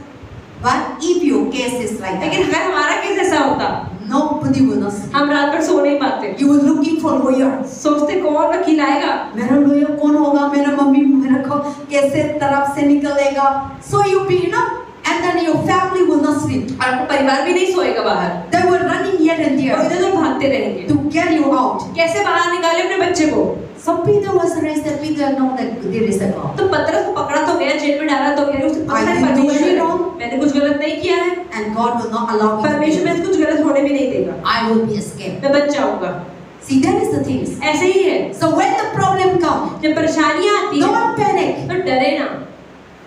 A: But if your case is like that,
B: लेकिन अगर हमारा केस ऐसा होता,
A: nobody will not sleep.
B: हम रात भर सो नहीं पाते।
A: You were looking for lawyer.
B: सोचते कौन वकील आएगा,
A: मेरा lawyer कौन होगा, मेरा मम्मी मेरे को कैसे तरफ से निकलेगा. So you be, you know, and then your family will not sleep.
B: और आपका परिवार भी नहीं सोएगा बाहर।
A: They were running here and
B: और
A: there
B: इधर-उधर भागते रहेंगे।
A: to get you out.
B: कैसे बाहर निकाले अपने बच्चे को?
A: So Peter was arrested. Peter know that there is a God.
B: तो पतरस को पकड़ा तो गया, जेल में डाला तो गया, उसने
A: I didn't do anything wrong.
B: मैंने कुछ गलत नहीं किया है,
A: And God will not allow me to
B: परमेश्वर
A: be.
B: में कुछ गलत होने भी नहीं देगा,
A: I will be escaped.
B: मैं बच जाऊंगा।
A: See, that is the things.
B: ऐसे ही है,
A: So when the problem comes,
B: जब परेशानियां आती है
A: don't panic.
B: तो डरे ना।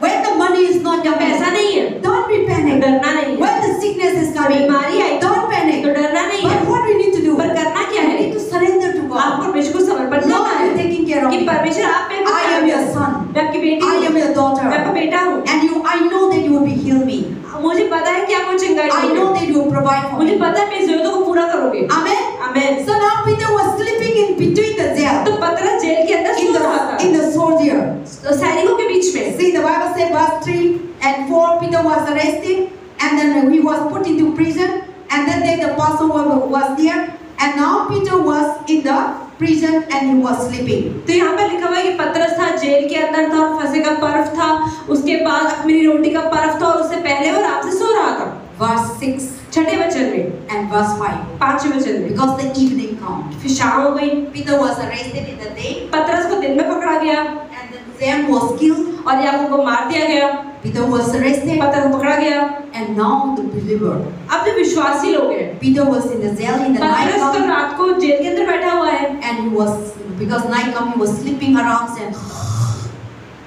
A: When the money is not
B: जब
A: your
B: पैसा
A: best,
B: नहीं है
A: don't be
B: तो
A: panic.
B: डरना नहीं है।
A: When the sickness is coming,
B: बीमारी आई
A: don't panic.
B: तो डरना नहीं है।
A: But what we need to do?
B: पर करना क्या
A: We
B: है?
A: need to surrender to God.
B: आपको परमेश्वर को समर्पण करना
A: Lord,
B: है
A: you're taking care of
B: कि
A: me.
B: परमेश्वर आप पे
A: I am your son.
B: मैं आपकी बेटी
A: I
B: हूँ,
A: am your
B: मैं
A: daughter.
B: आपका बेटा हूँ।
A: And you, I know that you will be heal me.
B: मुझे पता है कि आप मुझे चंगाई
A: I know
B: दोगे।
A: that you will provide for
B: मुझे
A: me.
B: पता है मेरी जरूरतों को पूरा करोगे।
A: Amen.
B: आमीन।
A: So now Peter was sleeping in between the jail,
B: तो पतरस जेल के अंदर
A: in
B: सो रहा था,
A: the soldier.
B: तो सैनिकों के बीच में।
A: See, the Bible said verse 3 and 4, Peter was arrested and then he was put into prison, and then the Passover was there, and now Peter was in the prison and he was sleeping.
B: तो यहाँ पर लिखा हुआ है कि पतरस था, jail के अंदर था, और फसह का पर्व था, उसके बाद अख़मीरी रोटी का पर्व था, और उससे पहले वो रात से सो रहा था।
A: Verse 6
B: छठे वचन में
A: and verse 5.
B: पांचवें वचन में,
A: Because the evening come.
B: फिर शाम हो गई,
A: Peter was arrested in the day
B: पतरस को दिन में पकड़ा गया
A: and then Sam was killed.
B: और याकूब को मार दिया गया,
A: Peter was arrested
B: पतरस को पकड़ा गया।
A: and now the believer.
B: अब जो विश्वासी लोग हैं,
A: Peter was in the jail in the night
B: पतरस तो
A: come
B: रात को जेल के अंदर बैठा हुआ है,
A: and he was, because night come he was sleeping around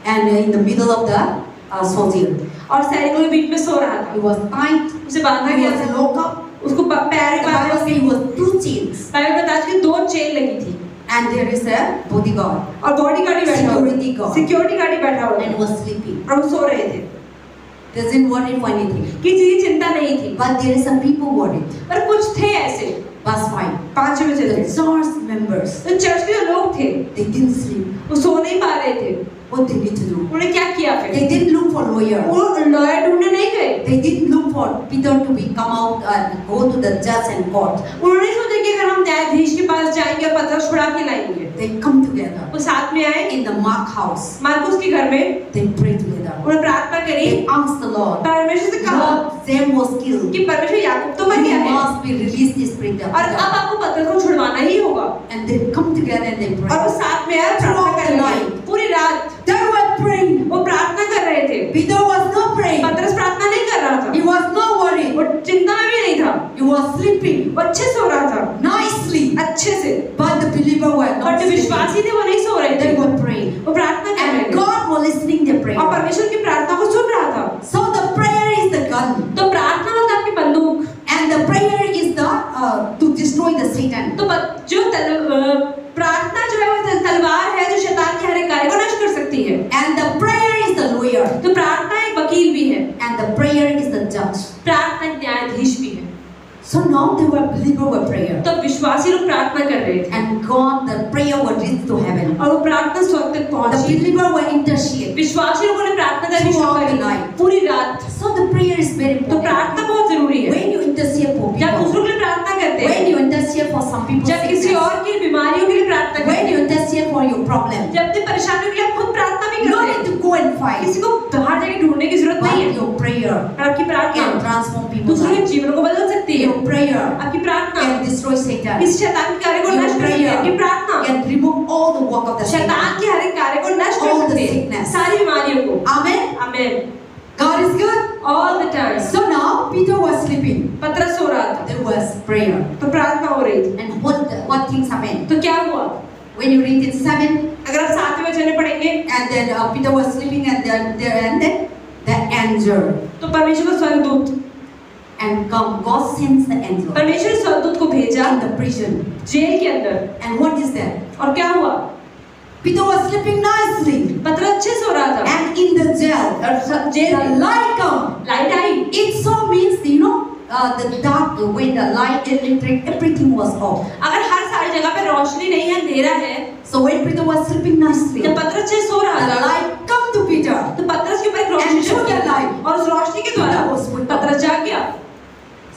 A: and in the middle of the soldier.
B: और सैनिकों के बीच में सो रहा था,
A: He was tied.
B: उसे बांधा
A: He
B: गया
A: was
B: था,
A: locked up.
B: उसको पैर
A: The
B: में
A: Bible
B: बांधा,
A: says he was 2 chains
B: Bible में बताया कि 2 चेन लगी थी
A: and there is a bodyguard
B: और बॉडी गार्ड बैठा हुआ,
A: Security guard.
B: सिक्योरिटी गार्ड बैठा हुआ
A: and
B: था,
A: was sleeping.
B: और वो सो रहे थे,
A: Doesn't worry for anything.
B: किसी की चिंता नहीं थी।
A: But there is some people worried.
B: पर कुछ थे ऐसे,
A: Verse 5.
B: पांचवें वचन
A: The
B: में,
A: church members,
B: तो चर्च के जो लोग थे
A: they didn't sleep.
B: वो सो नहीं पा रहे थे,
A: What they need to do?
B: उन्होंने क्या किया फिर?
A: They didn't look for lawyer.
B: वो लॉयर ढूंढने नहीं गए,
A: They didn't look for Peter to be come out and go to the judge and court.
B: उन्होंने सोचा कि अगर हम न्यायाधीश के पास जाएंगे और पतरस छुड़ा के लाएंगे,
A: They come together
B: वो साथ में आए,
A: in the Mark house.
B: Marcus के घर में
A: They pray together.
B: उन्होंने प्रार्थना करी,
A: They asked the Lord.
B: परमेश्वर से कहा
A: Lord, Sam was killed.
B: कि परमेश्वर याकूब तो मर
A: You
B: गया है
A: must be released this Peter.
B: और अब आपको पतरस को छुड़वाना ही होगा,
A: And they come together and they
B: और वो
A: pray.
B: साथ में आए, प्रार्थना
A: Throughout
B: कर
A: the
B: रहे
A: night.
B: थे पूरी रात,
A: They were praying.
B: वो प्रार्थना कर रहे थे।
A: Peter was not praying.
B: पतरस प्रार्थना नहीं कर रहा
A: He
B: था,
A: was not worried.
B: वो चिंता में भी नहीं था,
A: He was sleeping
B: वो अच्छे सो रहा था,
A: nicely.
B: अच्छे से।
A: But the believer were
B: और
A: not
B: जो
A: sleeping.
B: विश्वासी थे वो नहीं सो रहे
A: They
B: थे,
A: were praying.
B: वो प्रार्थना कर रहे
A: And
B: थे
A: God was listening their prayer.
B: और परमेश्वर की प्रार्थना को सुन रहा था।
A: So the prayer is the gun.
B: तो प्रार्थना होता है आपकी बंदूक,
A: And And the prayer is the lawyer.
B: तो प्रार्थना एक वकील भी है,
A: And the prayer is the judge.
B: प्रार्थना एक न्यायाधीश भी है।
A: So now they were believers were prayer.
B: तो विश्वासी लोग प्रार्थना कर रहे थे,
A: And God, the prayer was reached to heaven.
B: और वो प्रार्थना स्वर्ग तक
A: The
B: पहुंची।
A: believers were intercede.
B: विश्वासी लोगों ने प्रार्थना करनी शुरू
A: Throughout the
B: करी
A: night.
B: पूरी रात।
A: So the prayer is very
B: तो
A: important.
B: प्रार्थना बहुत जरूरी है।
A: When you intercede for
B: जब
A: people,
B: दूसरों के लिए प्रार्थना करते
A: when
B: हैं,
A: you intercede for some people's
B: जब किसी
A: sickness,
B: और की बीमारियों के लिए प्रार्थना करते
A: when
B: हैं,
A: you intercede for your problem,
B: जब अपनी परेशानियों के लिए आप खुद प्रार्थना भी
A: you
B: करते
A: don't
B: हैं,
A: need to go and fight.
B: किसी को बाहर जाके ढूंढने की जरूरत नहीं
A: But
B: है।
A: your prayer
B: और आपकी
A: can
B: प्रार्थना
A: transform people's
B: दूसरों के
A: lives.
B: जीवन को बदल सकती है।
A: Your prayer
B: आपकी प्रार्थना
A: can destroy Satan.
B: इस शैतान के कार्य को
A: Your
B: नष्ट कर सकती है। आपकी
A: prayer
B: प्रार्थना
A: can remove all the work of the Satan.
B: शैतान के हर एक कार्य को नष्ट कर
A: All the
B: सकती है,
A: sickness.
B: सारी बीमारियों को।
A: Amen.
B: Amen.
A: God is good.
B: All the time.
A: So now Peter was sleeping.
B: पतरस सो रहा था,
A: There was prayer.
B: तो प्रार्थना हो रही थी।
A: And what things happened?
B: तो क्या हुआ?
A: When you read in 7,
B: अगर आप 7वें वचन में पढ़ेंगे,
A: and then Peter was sleeping, and then the angel
B: तो परमेश्वर का स्वर्गदूत,
A: and God sends the angel
B: परमेश्वर ने स्वर्गदूत को भेजा
A: in the prison.
B: जेल के अंदर।
A: And what is that?
B: और क्या हुआ?
A: Peter was sleeping nicely,
B: पतरस अच्छे सो रहा था,
A: and in the jail,
B: jail
A: the
B: में
A: light come.
B: लाइट आई।
A: It so means the dark, when the light, electric, everything was off.
B: अगर हर सारी जगह पे रोशनी नहीं है, अंधेरा है,
A: So when Peter was sleeping nicely,
B: जब पतरस अच्छे सो रहा
A: the
B: था,
A: light come to Peter.
B: तो पतरस के ऊपर एक रोशनी
A: And through
B: चमकी,
A: the light,
B: और उस रोशनी के द्वारा
A: Peter was woke up.
B: पतरस जाग गया।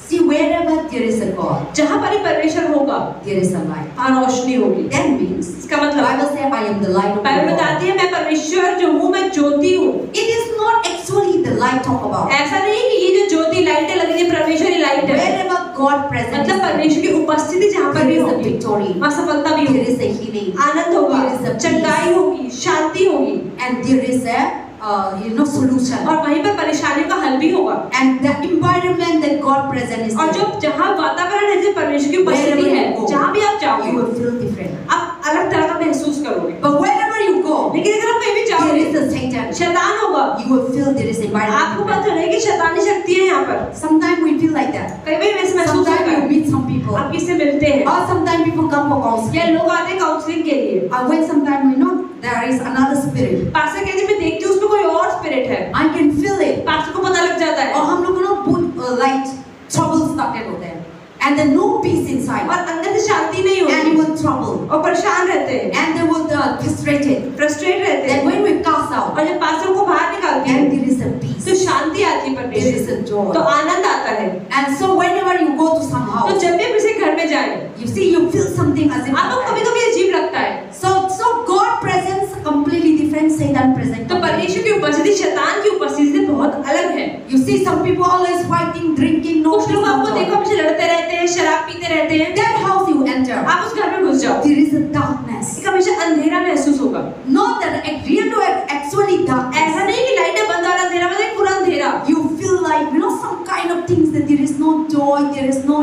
A: See, wherever there is a God,
B: जहाँ पर ही परमेश्वर होगा,
A: there is a light.
B: वहाँ रोशनी होगी।
A: That means,
B: इसका मतलब
A: Bible says, I am the light of the
B: Bible
A: world.
B: बताती है मैं परमेश्वर जो हूँ, मैं ज्योति हूँ।
A: It is not actually the light talk about.
B: ऐसा नहीं कि ये जो ज्योति लाइटें लगी है परमेश्वर की लाइट है,
A: Wherever God present
B: मतलब
A: is,
B: परमेश्वर की उपस्थिति जहाँ पर
A: there
B: भी
A: is a
B: होगी,
A: victory.
B: वहाँ सफलता भी
A: There
B: होगी,
A: is a healing.
B: आनंद होगा,
A: There is a peace.
B: चंगाई होगी, शांति होगी,
A: And there is a solution.
B: और वहीं पर परेशानियों का हल भी होगा।
A: And the environment that God present is
B: और जो
A: there.
B: जहाँ वातावरण है, जहाँ परमेश्वर की उपस्थिति है,
A: Wherever you go,
B: जहाँ भी आप
A: You
B: जाओगे,
A: will feel different.
B: आप अलग तरह का महसूस करोगे।
A: But wherever you go,
B: लेकिन अगर आप कहीं भी
A: there
B: जाओगे,
A: is a Satan.
B: शैतान होगा।
A: You will feel there is
B: आपको
A: environment.
B: पता चलेगा कि शैतानी शक्ति है यहाँ पर।
A: Sometimes we feel like that.
B: कई बार वैसे महसूस होता
A: Sometimes you
B: है।
A: meet some people.
B: आप किससे मिलते हैं,
A: Or sometimes people come for
B: या
A: counseling.
B: लोग आते हैं काउंसलिंग के लिए।
A: When sometimes there is another spirit.
B: Pastor कहते हैं मैं देखती हूँ उसमें कोई और स्पिरिट है,
A: I can feel it.
B: Pastor को पता लग जाता है,
A: और हम लोग बहुत like trouble started होते हैं. And then no peace inside.
B: और अंदर से शांति नहीं होती,
A: And you will trouble.
B: और परेशान रहते हैं,
A: And they will frustrated.
B: Frustrate रहते
A: Then
B: हैं।
A: when we cast out,
B: और जब पास्टर को बाहर निकालते
A: then
B: हैं,
A: there is a peace.
B: तो शांति आती है
A: There is
B: परमेश्वर,
A: a joy.
B: तो आनंद आता है।
A: And so whenever you go to some
B: तो
A: house,
B: जब भी आप किसी घर में जाए,
A: you see you feel something as if.
B: आपको कभी कभी अजीब लगता है।
A: So God presents completely different. Satan present.
B: तो परमेश्वर की उपस्थिति शैतान की उपस्थिति से बहुत अलग है।
A: You see some people always fighting, drinking, no
B: कुछ
A: peace,
B: लोग
A: no
B: आपको
A: joy.
B: देखो हमेशा लड़ते रहते हैं, शराब पीते रहते हैं।
A: That house you enter,
B: आप उस घर में घुस जाओ,
A: there is a darkness.
B: एक हमेशा अंधेरा महसूस होगा।
A: Not that actually darkness.
B: ऐसा नहीं कि लाइटें बंद और अंधेरा, मतलब एक पूरा अंधेरा।
A: You feel like some kind of things that there is no joy, there is no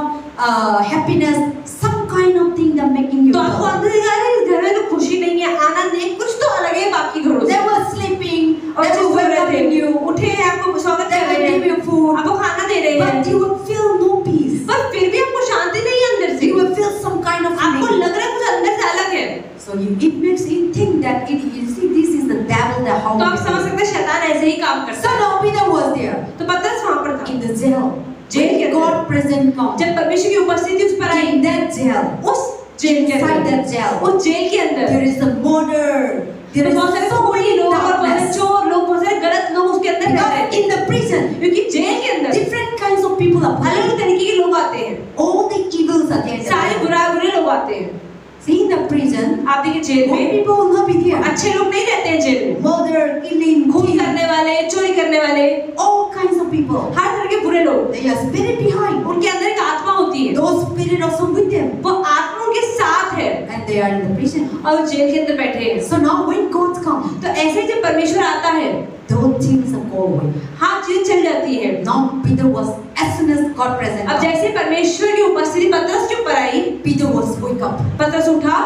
A: happiness, some kind of thing that making you.
B: तो आपको अंदर दिखा रहा है इस घर में तो खुशी नहीं है, आनंद नहीं, कुछ तो अलग है बाकी घरों से।
A: They were sleeping,
B: और
A: they
B: जिस
A: were
B: घर
A: welcoming
B: में
A: you,
B: उठे हैं, आपको स्वागत
A: they
B: कर
A: will
B: रहे
A: give
B: हैं,
A: you food,
B: आपको खाना दे रहे हैं,
A: but you will feel no peace.
B: पर फिर भी आपको शांति नहीं है अंदर से।
A: You will feel some kind of
B: आपको
A: feeling.
B: लग रहा है कुछ अंदर से अलग है।
A: So it makes you think that you see this is the devil that how.
B: तो आप समझ सकते हैं शैतान ऐसे ही काम करता
A: So
B: है।
A: now Peter was there
B: तो पतरस वहाँ पर था,
A: in the jail.
B: जेल के
A: When
B: अंदर।
A: God present come
B: जब परमेश्वर की उपस्थिति उस पर आई,
A: in that jail,
B: उस जेल के
A: inside
B: अंदर,
A: that jail,
B: उस जेल के अंदर
A: there is a murder. There
B: तो
A: is
B: बहुत सारे
A: so
B: कोई
A: many
B: लोग और बहुत सारे
A: darkness.
B: चोर लोग, बहुत सारे गलत लोग उसके अंदर रह रहे
A: Because
B: थे।
A: in the prison,
B: क्योंकि जेल के अंदर
A: different kinds of people are
B: अलग अलग
A: put.
B: तरीके के लोग आते हैं,
A: All the evils are there.
B: सारे बुरे लोग आते हैं।
A: See in the prison,
B: आप देखिए जेल
A: good
B: में
A: people will not be there.
B: अच्छे लोग नहीं रहते हैं जेल में,
A: Murder, killing,
B: खून
A: thief,
B: करने वाले, चोरी करने वाले,
A: all kinds of people.
B: हर तरह के बुरे लोग,
A: They are spirit behind.
B: उनके अंदर एक आत्मा होती है,
A: Those spirit also with them,
B: वो आत्मा उनके साथ है
A: and they are in the prison.
B: और वो जेल के अंदर बैठे हैं।
A: So now when God comes,
B: तो ऐसे ही जब परमेश्वर आता है,
A: those things are go away.
B: हाँ चीजें चल जाती है।
A: Now Peter was, as soon as God present,
B: अब जैसे परमेश्वर की उपस्थिति पतरस के ऊपर आई,
A: Peter was wake up.
B: पतरस उठा,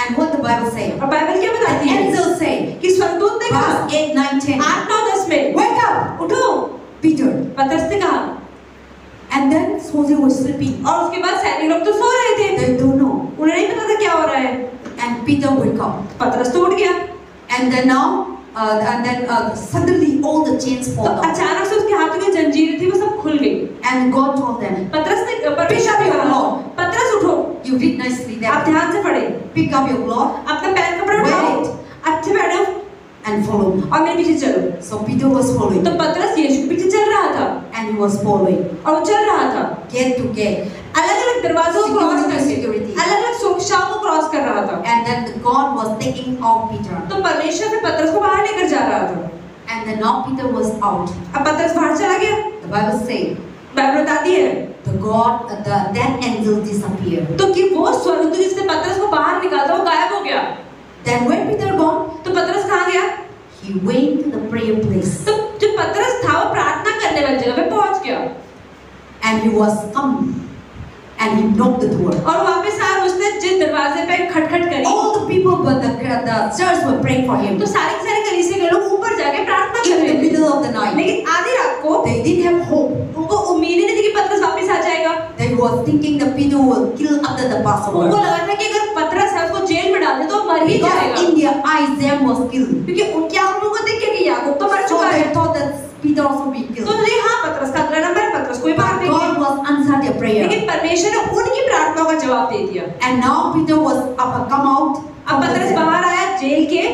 A: And what the Bible say?
B: और बाइबल क्या
A: The
B: बताती है
A: angel say,
B: कि स्वर्गदूत ने कहा
A: verse 8, 9, 10,
B: 8, 9, 10 में,
A: wake up,
B: उठो।
A: Peter.
B: पतरस ने कहा,
A: And then soldiers were sleeping.
B: और उसके बाद सैनिक लोग तो सो रहे थे,
A: They don't know.
B: उन्हें नहीं पता था क्या हो रहा है।
A: And Peter wake up.
B: पतरस तो उठ गया,
A: And then now and then suddenly all the chains
B: तो
A: fall down.
B: अचानक से उसके हाथों में जंजीरें थी वो सब खुल गई।
A: And God told them,
B: पतरस ने
A: Pick up your cloth.
B: पतरस उठो।
A: you read nicely
B: आप
A: there.
B: ध्यान से पढ़े।
A: Pick up your cloth
B: अपना पैर कपड़ा
A: Wear
B: उठाओ,
A: it.
B: अच्छे बैठो
A: and follow me.
B: और मेरे पीछे चलो।
A: So Peter was following,
B: तो पतरस यीशु के पीछे चल रहा था
A: and he was following,
B: और वो चल रहा था
A: gate to gate.
B: अलग-अलग दरवाजों को क्रॉस
A: Security.
B: करके, अलग-अलग सुरक्षाओं को क्रॉस कर रहा था।
A: And then God was taking out Peter.
B: तो परमेश्वर से पतरस को बाहर लेकर जा रहा था।
A: And then now Peter was out.
B: अब पतरस बाहर चला गया।
A: The Bible says,
B: बाइबल बताती है
A: that angel disappeared.
B: तो कि वो स्वर्गदूत जिसने पतरस को बाहर निकाला वो गायब हो गया।
A: Then when Peter gone,
B: तो पतरस कहाँ गया?
A: he went to the prayer place.
B: तो जो पतरस था वो प्रार्थना करने वाली जगह पे पहुंच गया।
A: And he was come and he knocked the door.
B: और वापस आकर उसने जिस दरवाजे पे खटखट करी,
A: All the people but the church were praying for him.
B: तो सारे कलीसिया के लोग ऊपर जाके प्रार्थना कर
A: In
B: रहे
A: the
B: थे।
A: middle of the night,
B: लेकिन आधी रात को
A: they didn't have hope.
B: उनको उम्मीद ही नहीं थी कि पतरस वापस आ जाएगा।
A: They were thinking the Peter will kill after the
B: उनको
A: Passover.
B: लगा था कि अगर पतरस है उसको जेल में डाल दे तो मर ही
A: Because
B: जाएगा,
A: in their eyes, them was killed.
B: क्योंकि उनकी आंखों को देख के कि याकूब तो मर
A: So
B: चुका
A: they
B: है।
A: thought that Peter also be
B: तो
A: killed.
B: नहीं, हाँ पतरस का अगला नंबर है, पतरस को ही मार
A: But
B: देंगे।
A: God was answered their prayer.
B: लेकिन परमेश्वर ने उनकी प्रार्थनाओं का जवाब दे दिया।
A: And now Peter was come out.
B: अब पतरस बाहर आया जेल के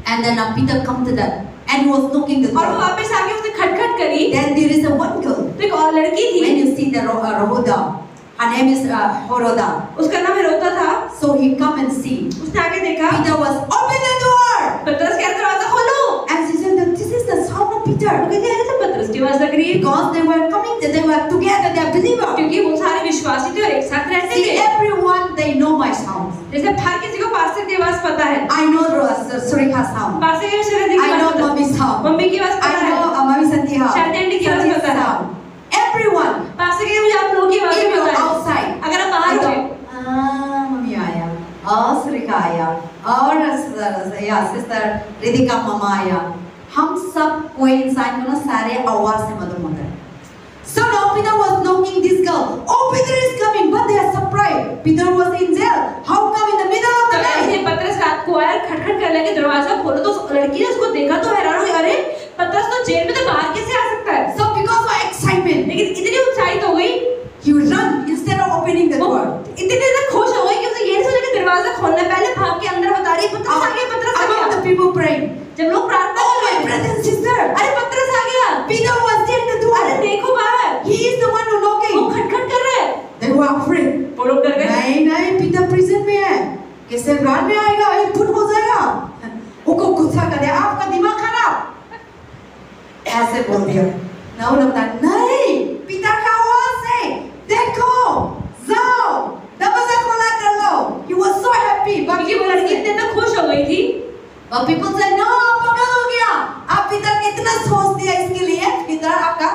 A: And then Peter come to that. And he was knocking the
B: और वो
A: door.
B: वापस आके उसने खटखट करी।
A: Then there is a one girl.
B: तो एक और लड़की थी,
A: When you see the Rhoda, her name is Horoda.
B: उसका नाम हेरोदा था।
A: So he come and see.
B: उसने आके देखा,
A: Peter was open the door.
B: पतरस कह रहा दरवाजा खोलो।
A: And she said that this is the sound of Peter.
B: वो कहती है अरे तो पतरस की आवाज लग रही है,
A: Because they were coming, they were together, they are believers.
B: क्योंकि वो सारे विश्वासी थे और एक साथ रहते
A: See,
B: थे।
A: everyone they know my sound.
B: जैसे हर किसी को पास्टर की आवाज पता है,
A: I know Surika's sound.
B: Pastor की शरण की
A: I know
B: आवाज पता है,
A: Mommy's sound.
B: मम्मी की आवाज
A: I
B: पता
A: know
B: है,
A: Mami Santiha.
B: शांति आंटी की आवाज
A: Santi's
B: पता है।
A: sound. Everyone.
B: पास्टर के मुझे आप लोगों की आवाज
A: If you're
B: पता है।
A: outside,
B: अगर आप बाहर हो,
A: Mami आया, और Surika आया, और sister Ridhika Mama आया. हम सब कोई इंसान को ना सारे आवाज से मालूम होता है. So now Peter was knocking this girl. Oh, Peter is coming, but they are surprised. Peter was in jail. How come in the middle of
B: तो
A: the
B: ऐसे
A: night?
B: पतरस रात को आया, खटखट कर लगे, दरवाजा खोलो तो उस लड़की ने उसको देखा तो हैरान हुई, अरे पतरस तो जेल में तो बाहर कैसे आ सकता है?
A: So because of excitement,
B: लेकिन इतनी उत्साहित हो गई,
A: he run instead of opening the
B: वो
A: door.
B: इतनी ज्यादा खुश हो गई कि उसे ये नहीं सोचा कि दरवाजा खोलना है, पहले भाग के अंदर बता रही है, पतरस आ गया, पतरस आ
A: Among
B: गया।
A: the people praying.
B: जब लोग प्रार्थना
A: Oh,
B: कर
A: my
B: रहे थे,
A: brother and sister.
B: अरे पतरस आ गया,
A: Peter was there in the
B: अरे
A: door.
B: देखो बाहर,
A: He is the one who
B: वो
A: knocking.
B: खटखट कर रहा है।
A: They were afraid.
B: वो लोग डर गए,
A: नहीं नहीं, Peter prison में है. कैसे रात में आएगा? ये फुट हो जाएगा. उनको गुस्सा कर दिया. आपका दिमाग खराब. ऐसे बोल दिया. ना उन्होंने बताया नहीं. पिता का आवाज है. देखो, जाओ, दरवाजा खोला कर लो. He was so happy.
B: क्योंकि वो लड़की इतने तक खुश हो गई थी।
A: But people say no, आप पागल हो गया. आप पिता कितना सोच दिया इसके लिए. पिता आपका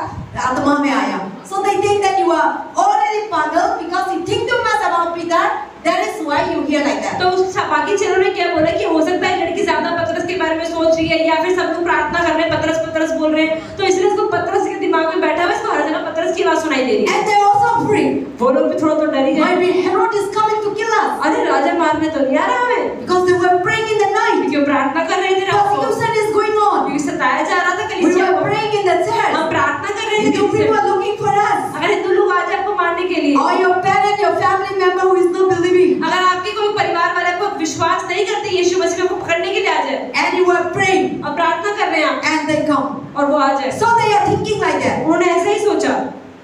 A: आत्मा में आया. So they think that you are already पागल because you think too much about Peter. That is why you hear like that.
B: तो उस बाकी चेलों ने क्या बोला कि हो सकता है लड़की ज्यादा पतरस के बारे में सोच रही है या फिर सब लोग प्रार्थना कर रहे हैं पतरस पतरस बोल रहे हैं तो इसलिए इसको पतरस के दिमाग में बैठा हुआ है, इसको हर जगह पतरस की आवाज सुनाई दे रही है।
A: And they also afraid.
B: वो लोग भी थोड़ा तो डर ही गए।
A: Maybe Herod is coming to kill us.
B: अरे राजा मारने तो नहीं आ रहा हमें,
A: Because they were praying in the night.
B: क्यों प्रार्थना कर रहे थे रात को,
A: Persecution is going on.
B: क्योंकि सताया जा रहा था
A: We
B: कलीसिया
A: were
B: को,
A: praying in the church.
B: हम प्रार्थना कर रहे थे
A: Hindu
B: कलीसिया
A: people
B: में।
A: are looking for us.
B: अगर हिंदू लोग आ जाए आपको मारने के लिए,
A: Or your parent, your family member who is not believing.
B: अगर आपके कोई परिवार वाले आपको विश्वास नहीं करते यीशु मसीह में, आपको पकड़ने के लिए आ जाए
A: And you were praying.
B: और प्रार्थना कर रहे हैं आप
A: And they come.
B: और वो आ जाए,
A: So they are thinking like that.
B: उन्होंने ऐसा ही सोचा,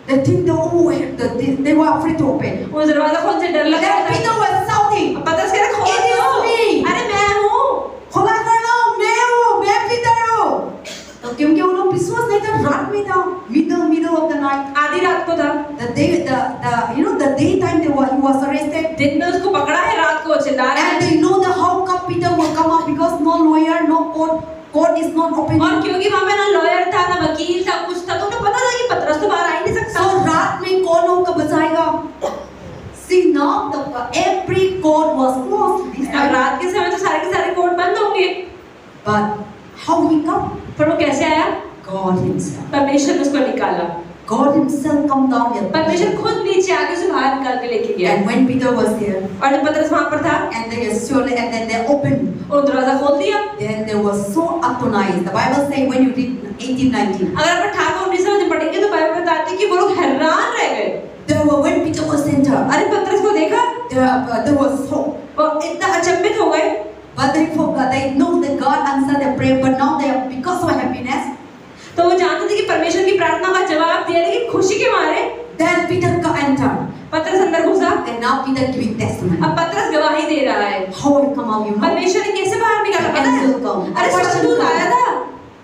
A: They think that they were afraid to open.
B: वो दरवाजा खोलने से डर लग रहा
A: Then
B: था।
A: Peter was shouting.
B: अब पतरस कह रहा खोल
A: It is
B: दो,
A: me.
B: अरे मैं हूँ।
A: खोला कर लो, मैं हूँ, मैं पीटर हूँ। तो क्योंकि उन लोग विश्वास नहीं था, रात में था, middle of the night.
B: आधी रात को था,
A: The daytime he was arrested.
B: दिन में उसको पकड़ा है, रात को चिल्ला रहा
A: And
B: है।
A: they know the how come Peter will come out because no lawyer, no court is not open.
B: और क्योंकि वहाँ पे ना लॉयर था, ना वकील था, कुछ था, तो उन्हें पता था कि पतरस तो बाहर आ ही नहीं सकता।
A: So रात में कौन होकर बचाएगा? See now every court was closed this
B: अब
A: time.
B: रात के समय तो सारे के सारे कोर्ट बंद होंगे,
A: But how he come?
B: पर वो कैसे आया?
A: God himself.
B: परमेश्वर ने उसको निकाला।
A: God Himself come down there.
B: परमेश्वर खुद नीचे आके उसे बाहर निकाल के लेके गया।
A: And when Peter was there,
B: और जब पतरस वहाँ पर था,
A: and then they opened,
B: और दरवाजा खोल दिया।
A: then they were so astonished. The Bible says when you read 18-19,
B: अगर आप 18-19 में पढ़ेंगे तो बाइबल बताती है कि वो लोग हैरान रह गए।
A: when Peter was entered,
B: अरे पतरस को देखा,
A: they were so,
B: वो इतना अचंभित हो गए।
A: but they forgot. They know that God answered their prayer, but now they are, because of happiness,
B: तो वो जानते थे कि परमेश्वर की प्रार्थना का जवाब दिया, लेकिन खुशी के मारे
A: then Peter entered.
B: पतरस अंदर घुसा।
A: And now Peter giving testimony.
B: अब पतरस गवाही दे रहा है।
A: How he come out, you know?
B: परमेश्वर ने कैसे बाहर निकाला पता है?
A: Angel come.
B: अरे स्वर्गदूत आया था।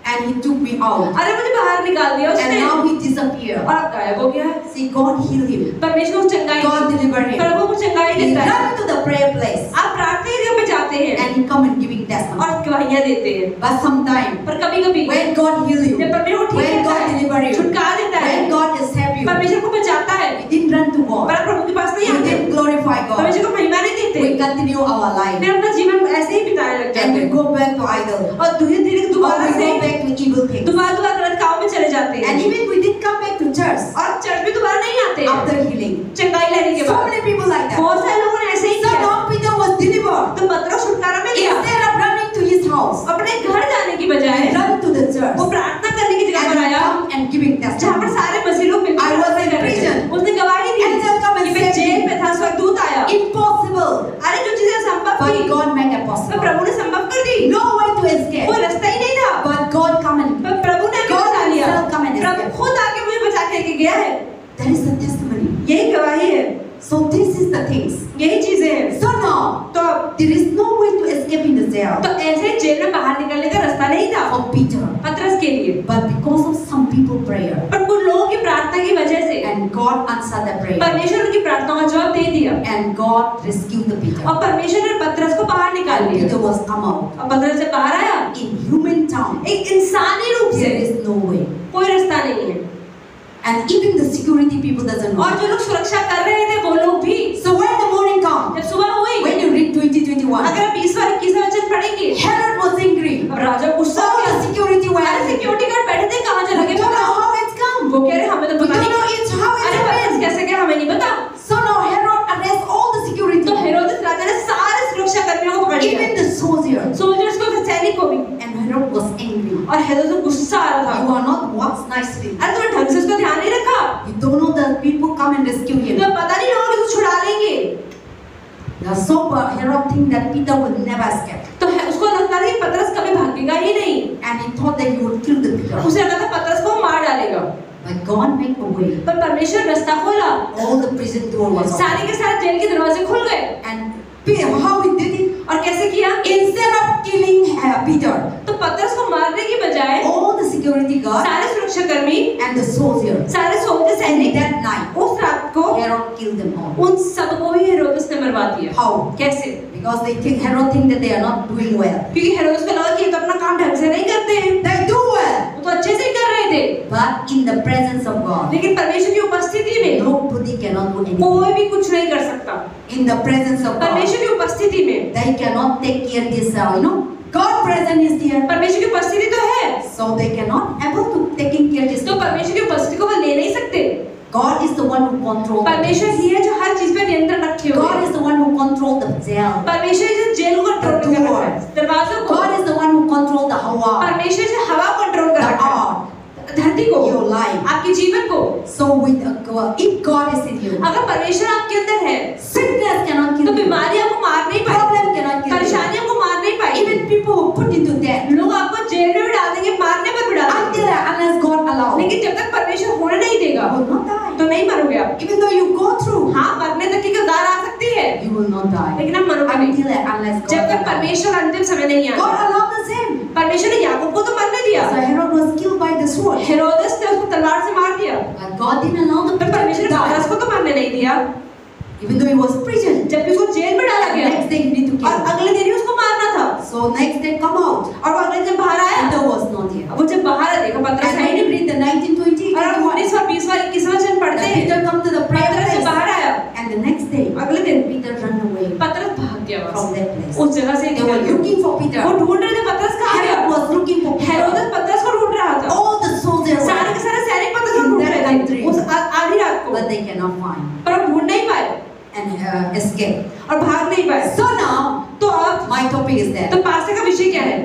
A: And he took me out.
B: अरे मुझे बाहर निकाल दिया
A: And
B: उसने।
A: now he disappeared.
B: और अब गायब हो गया।
A: See, God healed him.
B: परमेश्वर को चंगाई दी।
A: God delivered him.
B: प्रभु को चंगाई
A: He
B: देता है।
A: ran to the prayer place.
B: आप प्रार्थना के में जाते हैं
A: And he come and giving testimony.
B: और गवाहियाँ देते हैं।
A: But sometime,
B: पर कभी-कभी
A: when God heal you,
B: जब परमेश्वर ठीक
A: when
B: करता
A: God
B: है,
A: deliver you,
B: छुटकारा देता है,
A: when God has helped you,
B: परमेश्वर को बचाता है,
A: we didn't run to God.
B: पर आप प्रभु के पास नहीं
A: We
B: आते,
A: didn't glorify God.
B: परमेश्वर को महिमा नहीं देते,
A: We continue our life.
B: फिर अपना जीवन ऐसे ही बिताने लग
A: And
B: जाते
A: we
B: हैं
A: go back to idol.
B: और धीरे-धीरे
A: Or
B: दोबारा
A: we
B: से
A: go back to evil things.
B: दोबारा गलत कामों में चले जाते हैं
A: And even we didn't come back to church
B: और चर्च में दोबारा नहीं आते
A: after healing.
B: चंगाई लेने के
A: So
B: बाद।
A: many people like that.
B: बहुत सारे लोगों ने ऐसे ही
A: So
B: किया।
A: now Peter was delivered.
B: तो पतरस छुटकारा मिल गया।
A: Instead of running to his house,
B: अपने घर जाने की बजाय
A: he ran to the church.
B: वो प्रार्थना करने की जगह
A: And
B: पर
A: he
B: आया,
A: come and giving
B: जहाँ पर
A: testimony.
B: सारे मसीह लोग मिलकर
A: I was
B: प्रार्थना
A: in
B: कर रहे थे।
A: prison.
B: उसने गवाही दी
A: Angel come and
B: कि मैं
A: save
B: जेल
A: me.
B: में था, स्वर्गदूत आया।
A: Impossible.
B: अरे जो चीजें संभव
A: But
B: थी,
A: God made it
B: तो
A: possible.
B: प्रभु ने संभव कर दी।
A: No way to
B: वो
A: escape.
B: रास्ता ही नहीं था,
A: But God come and
B: पर प्रभु ने हमें
A: God
B: बचा लिया।
A: himself come and
B: Prabhu
A: escape.
B: खुद आके मुझे बचा के लेके गया है।
A: That is the testimony.
B: यही गवाही है।
A: So this is the things.
B: यही चीजें हैं।
A: So now
B: तो अब
A: there is no way to escape in the jail
B: तो ऐसे जेल में बाहर निकलने का रास्ता नहीं था
A: for Peter.
B: पतरस के लिए,
A: But because of some people prayer
B: पर कुछ लोगों की प्रार्थना की वजह से
A: and God answered the prayer
B: परमेश्वर उनकी प्रार्थना का जवाब दे दिया
A: and God rescued the Peter.
B: और परमेश्वर ने पतरस को बाहर निकाल
A: And
B: लिया।
A: Peter was come out.
B: और पतरस जब बाहर आया,
A: In human town,
B: एक इंसानी रूप से
A: there is no way.
B: कोई रास्ता नहीं है
A: And even the security people doesn't know.
B: और जो लोग सुरक्षा कर रहे थे वो लोग भी।
A: So when the morning come,
B: जब सुबह हुई,
A: when you read 20:21,
B: अगर आप 20 और 21 वचन पढ़ेंगे,
A: Herod was angry.
B: अब राजा गुस्सा
A: All
B: हो
A: the
B: गया।
A: security were
B: अरे
A: angry.
B: सिक्योरिटी गार्ड बैठे थे, कहाँ चले
A: We
B: गए
A: don't know
B: पतरस?
A: how it's come.
B: वो कह रहे हमें तो
A: We
B: पता
A: don't
B: नहीं।
A: know it's how it's
B: अरे पतरस
A: happened.
B: कैसे गया हमें नहीं पता।
A: So now Herod arrests all the security,
B: तो हेरोदेस राजा ने सारे सुरक्षा कर्मियों को पकड़ लिया,
A: even the soldiers.
B: सोल्जर्स को, सैनिक को भी।
A: And Herod was angry.
B: और हेरोदेस को गुस्सा आ रहा
A: You
B: था।
A: are not watched nicely.
B: अरे तुमने ढंग से उसका ध्यान नहीं रखा,
A: You don't know that people come and rescue him.
B: तो पता नहीं लोग उसको छुड़ा लेंगे।
A: The sober Herod think that Peter will never escape,
B: तो उसको लगता था कि पतरस कभी भागेगा ही नहीं।
A: and he thought that he would kill the Peter.
B: उसे लगा था पतरस को मार डालेगा,
A: But God made a way.
B: पर परमेश्वर रास्ता खोला।
A: All the prison door was open.
B: सारे के सारे जेल के दरवाजे खुल गए।
A: And how he did it?
B: और कैसे किया?
A: Instead of killing Peter,
B: तो पतरस को मारने की बजाय
A: all the security guards
B: सारे सुरक्षा कर्मी,
A: and the soldiers,
B: सारे सोल्जर,
A: and
B: सैनिक
A: that night,
B: उस रात को
A: Herod killed them all.
B: उन सबको ही हेरोदेस ने मरवा दिया।
A: How?
B: कैसे?
A: Because they think Herod think that they are not doing well.
B: क्योंकि हेरोदेस को लगा कि ये तो अपना काम ढंग से नहीं करते हैं,
A: They do well,
B: वो तो अच्छे से ही कर रहे थे,
A: but in the presence of God,
B: लेकिन परमेश्वर की उपस्थिति में
A: nobody cannot do anything.
B: कोई भी कुछ नहीं कर सकता।
A: In the presence of God,
B: परमेश्वर की उपस्थिति में,
A: they cannot take care this. God present is there,
B: परमेश्वर की उपस्थिति तो है,
A: so they cannot able to taking care this.
B: तो परमेश्वर की उपस्थिति को वो ले नहीं सकते।
A: God is the one who controls.
B: परमेश्वर ही है जो हर चीज पे नियंत्रण रखे हुए
A: God
B: है।
A: is the one who controls the jail.
B: परमेश्वर जो जेल को कंट्रोल कर रखा है, दरवाजों को।
A: God is the one who controls the hawa,
B: परमेश्वर जो हवा कंट्रोल कर
A: the
B: रखा है,
A: earth,
B: धरती को,
A: your life.
B: आपके जीवन को।
A: So if God is in you,
B: अगर परमेश्वर आपके अंदर है,
A: sickness cannot
B: तो
A: kill you.
B: बीमारी आपको मार नहीं पाएगी,
A: Problem cannot kill you.
B: परेशानी आपको मार नहीं पाएगी।
A: Even people who put into death,
B: लोग आपको जेल में भी डाल देंगे, मारने पर भी डाल देंगे,
A: until unless God allows,
B: लेकिन जब तक परमेश्वर होने नहीं देगा,
A: you will not die.
B: तो नहीं मरोगे आप।
A: Even though you go through,
B: हाँ, मरने तक की कगार आ सकती है,
A: you will not die.
B: लेकिन आप मरोगे नहीं,
A: Until unless God
B: जब तक
A: allows.
B: परमेश्वर अंतिम समय नहीं
A: God
B: आता।
A: allowed the same.
B: परमेश्वर ने याकूब को तो मरने दिया,
A: So Herod was killed by the sword.
B: हेरोदेस ने उसको तलवार से मार दिया,
A: But God didn't allow the
B: पर
A: Peter
B: परमेश्वर
A: to
B: ने पतरस
A: die.
B: को तो मरने नहीं दिया,
A: Even though he was prison,
B: जबकि उसको जेल में डाला गया,
A: next day he need to
B: और
A: kill.
B: अगले दिन ही उसको मारना था।
A: So next day come out.
B: और वो अगले दिन बाहर आया,
A: Peter was not here.
B: वो जब बाहर आया देखा पतरस
A: And
B: है ही
A: when you
B: नहीं।
A: read the 19:20,
B: और आप 19 और 20 और 21 वचन पढ़ते
A: that
B: हैं,
A: Peter come to the prayer
B: पतरस जब
A: place,
B: बाहर आया,
A: and the next day
B: अगले दिन
A: Peter ran away
B: पतरस भाग गया वहाँ
A: from
B: से,
A: that place.
B: उस जगह से
A: They
B: निकल
A: were
B: गया।
A: looking for Peter.
B: वो ढूंढ रहे थे पतरस कहाँ गया।
A: Herod was looking for Peter.
B: हेरोदेस पतरस को ढूंढ रहा था,
A: All the soldiers
B: सारे
A: were
B: के सारे सैनिक पतरस को
A: in
B: ढूंढ
A: that
B: रहे थे।
A: that dream,
B: उस आधी रात को,
A: but they cannot find
B: पर वो ढूंढ नहीं पाए
A: and escape.
B: और भाग नहीं पाए।
A: So now,
B: तो अब
A: my topic is that
B: तो पास्टर का विषय क्या है?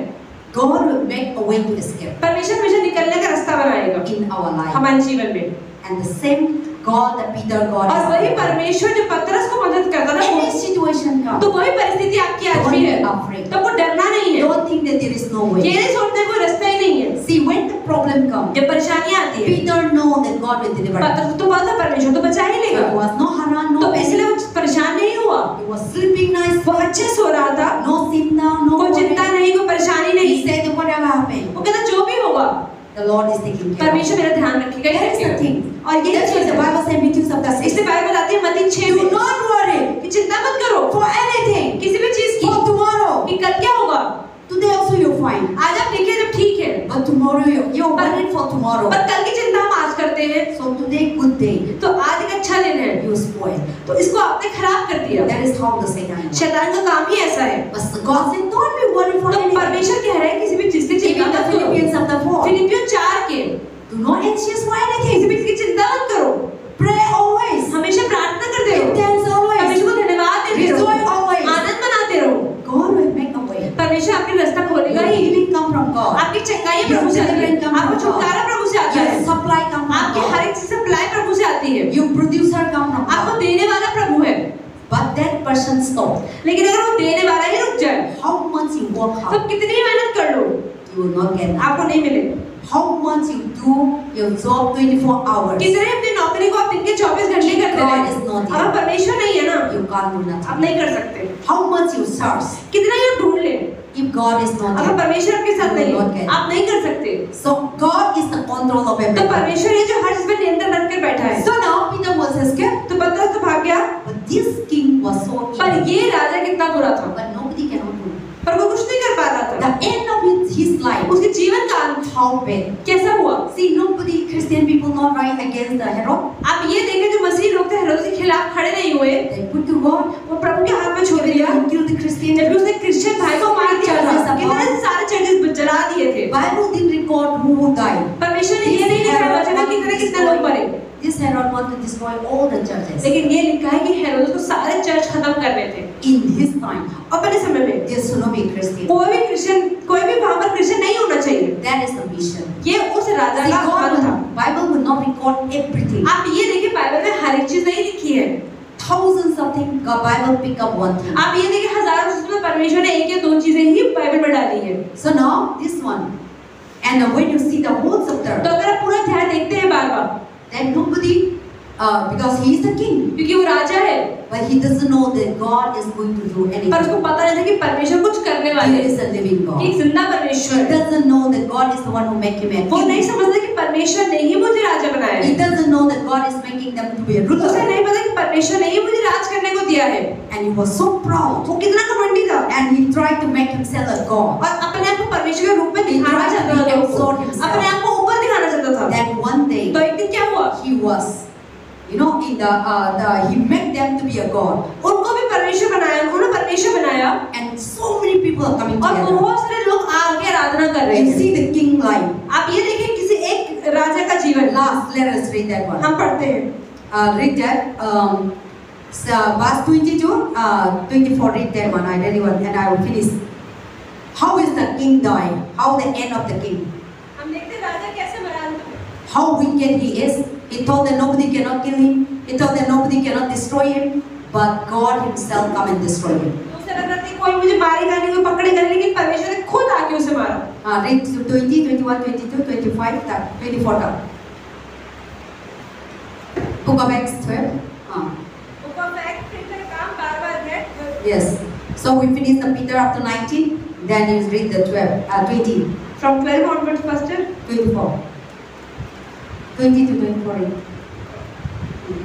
A: God will make a way to escape
B: परमेश्वर हमेशा निकलने का रास्ता बनाएगा
A: in our life.
B: हमारे जीवन में।
A: And the same God that Peter God
B: और वही
A: is
B: परमेश्वर जो पतरस को मदद करता था,
A: any situation comes,
B: तो वही परिस्थिति आपकी आज भी है,
A: don't be afraid.
B: तो आपको डरना नहीं है।
A: Don't think that there is no
B: ये
A: way.
B: नहीं सोचने कोई रास्ता ही नहीं है।
A: See, when the problem comes,
B: जब परेशानी आती है,
A: Peter know that God will deliver.
B: पतरस तो पता परमेश्वर तो बचा ही
A: He
B: लेगा,
A: was no haran,
B: तो
A: no pain.
B: इसलिए वो परेशान नहीं हुआ।
A: He was sleeping nice,
B: वो अच्छे सो रहा था,
A: no symptom, no
B: कोई चिंता
A: worry.
B: नहीं, कोई परेशानी
A: He
B: नहीं।
A: said that whatever happened,
B: वो कहता जो भी होगा
A: the Lord is taking care of.
B: परमेश्वर मेरा ध्यान रखेगा।
A: That is the thing.
B: और ये
A: That's why
B: चीज़
A: the
B: है।
A: Bible says Matthew chapter 6.
B: इसलिए बाइबल बताती है मत्ती 6
A: Do
B: में
A: not worry
B: कि चिंता मत करो
A: for anything,
B: किसी भी चीज की
A: for tomorrow.
B: कि कल क्या होगा।
A: Today also you'll find.
B: आज आप देखिए जब ठीक है,
A: But tomorrow you're worried for tomorrow.
B: पर कल की चिंता हम आज करते हैं।
A: So today good day.
B: तो आज एक अच्छा दिन है,
A: You spoil.
B: तो इसको आपने खराब कर दिया।
A: That is how the Satan is.
B: शैतान का काम ही ऐसा है।
A: But God said, don't be worried for
B: तो
A: anything.
B: परमेश्वर कह रहा है किसी भी चीज की चिंता
A: Even the
B: मत करो।
A: Philippians chapter 4.
B: फिलिपियों 4 के
A: Do not anxious for
B: किसी
A: anything.
B: भी चीज की चिंता मत करो,
A: Pray always.
B: हमेशा प्रार्थना करते
A: Give
B: रहो,
A: thanks always.
B: परमेश्वर को धन्यवाद देते
A: Rejoice
B: रहो,
A: always.
B: आनंद मनाते रहो।
A: God will make a way.
B: परमेश्वर आपके रास्ता खोलेगा
A: Your
B: he.
A: healing come from God.
B: आपकी चंगाई
A: Your
B: प्रभु से आती है,
A: deliverance come
B: आपको
A: from
B: छुटकारा
A: God.
B: प्रभु से आता
A: Your
B: है,
A: supply come from
B: आपकी हर
A: God.
B: एक चीज सप्लाई प्रभु से आती है,
A: Your producer come from
B: आपको
A: God.
B: देने वाला प्रभु है।
A: But that person stop.
B: लेकिन अगर वो देने वाला ही रुक जाए,
A: How much you work
B: तो
A: hard,
B: कितनी भी मेहनत कर लो
A: you will not get that.
B: आपको नहीं मिलेगा।
A: How much you do your job 24 hours,
B: कितने अपनी नौकरी को आप दिन के 24 घंटे करते
A: God
B: रहे,
A: is not here.
B: अगर परमेश्वर नहीं है ना,
A: you can't do
B: आप
A: nothing.
B: नहीं कर सकते।
A: How much you search,
B: कितना ही आप ढूंढ ले,
A: if God is not
B: अगर
A: here.
B: परमेश्वर आपके साथ नहीं
A: God
B: है,
A: can.
B: आप नहीं कर सकते।
A: So God is the control of
B: तो
A: everything.
B: परमेश्वर ये जो हर चीज पे नियंत्रण रख कर बैठा है।
A: So now Peter was escaped,
B: तो पतरस तो भाग गया,
A: but this king was so
B: पर
A: evil.
B: ये राजा कितना बुरा था,
A: But nobody cannot do.
B: पर वो कुछ नहीं कर पा रहा था।
A: The end of his life,
B: उसके जीवन का अंत
A: how bad.
B: कैसा हुआ?
A: See, nobody, Christian people not right against the Herod.
B: आप ये देखें जो मसीह लोग थे हेरोदेस के खिलाफ खड़े नहीं हुए,
A: They put to God.
B: वो प्रभु के हाथ में छोड़ दिया।
A: They killed the Christian.
B: जबकि उसने क्रिश्चियन भाई को मार दिया था, कितने सारे चर्चेस जला दिए थे।
A: Bible didn't record who died.
B: परमेश्वर ने ये नहीं लिखा बचा कि कितने लोग मरे,
A: This Herod wanted to destroy all the churches.
B: लेकिन ये लिखा है कि हेरोदेस को सारे चर्च खत्म करने थे।
A: In his time,
B: अपने समय में
A: there should not be Christian.
B: कोई भी क्रिश्चियन, कोई भी वहां पर क्रिश्चियन नहीं होना चाहिए।
A: That is the mission.
B: ये उस राजा
A: See,
B: का
A: God
B: हाथ था।
A: will, Bible will not record everything.
B: आप ये देखिए बाइबल में हर एक चीज नहीं लिखी है।
A: Thousands of things, God Bible pick up one thing.
B: आप ये देखिए हजारों चीजों में परमेश्वर ने एक या दो चीजें ही बाइबल में डाली है।
A: So now this one, and when you see the whole
B: तो
A: chapter,
B: अगर आप पूरा अध्याय देखते हैं बार-बार,
A: then nobody, because he is the king,
B: क्योंकि वो राजा है,
A: but he doesn't know that God is going to do
B: पर
A: anything.
B: उसको पता नहीं था कि परमेश्वर कुछ करने वाले
A: He
B: हैं,
A: is a living
B: कि
A: God.
B: एक जिंदा परमेश्वर
A: He
B: है।
A: doesn't know that God is the one who make him a
B: वो नहीं
A: king.
B: समझता कि परमेश्वर ने ही मुझे राजा बनाया है।
A: He doesn't know that God is making them to be a
B: उसे
A: ruler.
B: नहीं पता कि परमेश्वर ने ही मुझे राज करने को दिया है।
A: And he was so proud.
B: वो कितना घमंडी था,
A: And he tried to make himself a God.
B: और अपने आप को परमेश्वर के रूप में
A: He
B: दिखाना
A: tried
B: चाहता
A: to
B: था, लोगों को।
A: exalt himself.
B: अपने आप को ऊपर दिखाना चाहता था।
A: Then one day,
B: तो एक दिन क्या हुआ?
A: he was, in he made them to be a God.
B: उनको भी परमेश्वर बनाया, उन्होंने परमेश्वर बनाया,
A: And so many people are coming
B: और
A: together.
B: बहुत सारे लोग आके आराधना कर रहे
A: You
B: थे।
A: see the king life.
B: आप ये देखिए किसी एक राजा का जीवन।
A: Last, let us read that one.
B: हम पढ़ते हैं,
A: Read that. Verse 22, 24, read that one. I really want, and I will finish. How is the king die? How the end of the king?
B: हम देखते हैं राजा कैसे मरा अंत में।
A: How wicked he is. He thought that nobody cannot kill him. He thought that nobody cannot destroy him. But God himself come and destroy him.
B: तो उसे लग रहा था कोई मुझे मारेगा नहीं, कोई पकड़ेगा नहीं, लेकिन परमेश्वर ने खुद आके उसे मारा।
A: Read 20, 21, 22, 25, 24 down. Book of Acts 12. Yes. So we finish the Peter after 19. Then you read the 20.
B: From 12 onwards, Pastor.
A: 24. 20 to 24.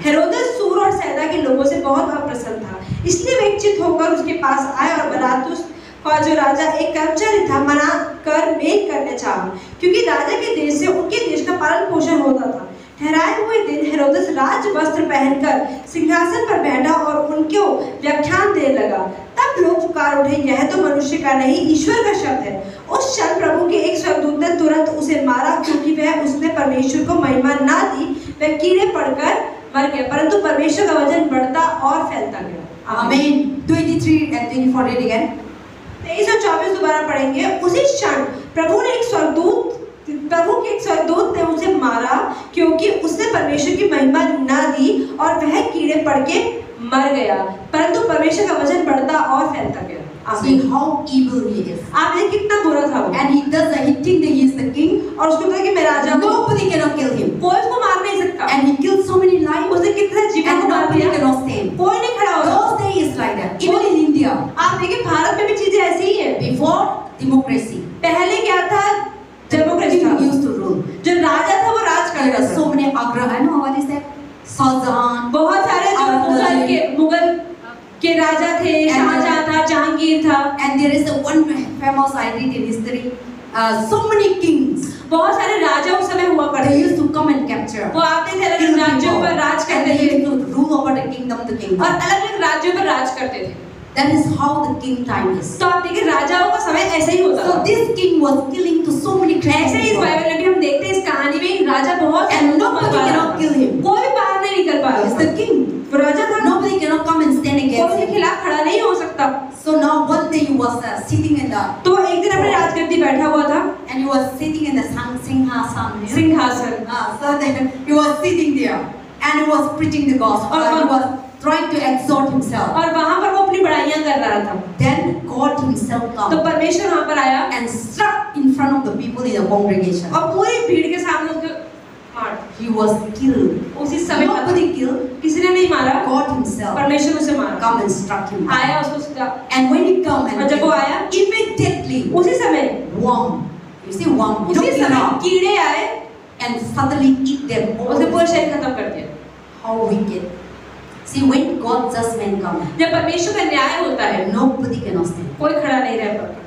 B: हेरोदेस सूर और सैदा के लोगों से बहुत अप्रसन्न था, इसलिए वे चित होकर उसके पास आए और बलातुस का जो राजा एक कर्मचारी था मना कर मेल करने चाहा, क्योंकि राजा के देश से उनके देश का पालन पोषण होता था। ठहराए हुए दिन हेरोदेस राज वस्त्र पहनकर सिंहासन पर बैठा और उनको व्याख्यान देने लगा। तब लोग पुकार उठे, यह तो मनुष्य का नहीं ईश्वर का शब्द है। उस क्षण प्रभु के एक स्वर्गदूत ने तुरंत उसे मारा, क्योंकि वह उसने परमेश्वर को महिमा ना दी वह कीड़े पड़कर मर गया, परंतु परमेश्वर का वचन बढ़ता और फैलता गया।
A: Amen. 23 and 24 read again.
B: 23 और 24 दोबारा पढ़ेंगे। उसी क्षण प्रभु के एक स्वर्गदूत ने उसे मारा, क्योंकि उसने परमेश्वर की महिमा न दी, और वह कीड़े पड़ के मर गया, परंतु परमेश्वर का वचन बढ़ता और फैलता गया।
A: See how evil he is.
B: आप देखिए कितना बुरा था वो।
A: And he does he think that he is the king.
B: और उसको कहता है कि मैं राजा हूँ।
A: Nobody cannot kill him.
B: कोई उसको मार नहीं सकता।
A: And he killed so many lions.
B: उसने कितने जीवों
A: And
B: को मार
A: nobody
B: दिया।
A: cannot stand.
B: कोई नहीं खड़ा होगा।
A: Those days is like that. Even in India.
B: आप देखिए भारत में भी चीजें ऐसी ही है।
A: Before democracy.
B: पहले क्या था? डेमोक्रेसी था।
A: Used to rule.
B: जो राजा था वो राज
A: There
B: करता
A: are
B: था।
A: so many Agra. I know what is that? Shahjahan.
B: बहुत सारे जो मुगल के राजा थे, शाहजहां था, जहांगीर था।
A: And there is a one famous I read in history. So many kings.
B: बहुत सारे राजा उस समय हुआ करते
A: They
B: थे।
A: used to come and capture.
B: वो आते थे अलग राज्यों पर राज
A: And
B: करते
A: they
B: थे
A: used to rule over the kingdom to kingdom.
B: और अलग अलग राज्यों पर राज करते थे।
A: That is how the king time is.
B: तो आप देखिए राजाओं का समय ऐसा ही होता
A: So
B: था।
A: this king was killing to so many
B: ऐसे ही इस
A: people.
B: बाइबल में भी हम देखते हैं, इस कहानी में एक राजा बहुत
A: And nobody cannot kill him.
B: कोई बाहर नहीं निकल पा
A: He is
B: रहा
A: the
B: था।
A: king.
B: वो राजा था,
A: Nobody cannot come and stand
B: कोई
A: against
B: उसके
A: him.
B: खिलाफ खड़ा नहीं हो सकता।
A: So now one day he was sitting in the
B: तो वो एक दिन अपने राजगद्दी बैठा हुआ था,
A: and he was sitting in the Singhasan.
B: सिंहासन।
A: So then he was sitting there and he was preaching the gospel.
B: और
A: He was trying to exalt himself.
B: और वहां पर वो अपनी बड़ाइयां कर रहा था।
A: Then God himself
B: तो
A: came
B: परमेश्वर वहां पर आया
A: and struck in front of the people in the congregation.
B: और पूरी भीड़ के सामने उसको मार।
A: He was killed.
B: उसी समय
A: Nobody killed.
B: किसी ने नहीं मारा,
A: God himself
B: परमेश्वर उसे मारा।
A: come and struck him.
B: आया उसको सीधा,
A: And when he come
B: और
A: and
B: जब वो आया,
A: immediately
B: उसी समय
A: worm. You see worm.
B: उसी समय कीड़े आए,
A: And suddenly eat them.
B: उसने पूरा शरीर खत्म कर दिया।
A: How wicked. See when God's judgment come,
B: जब परमेश्वर का न्याय होता है,
A: nobody cannot stand.
B: कोई खड़ा नहीं रह पाता।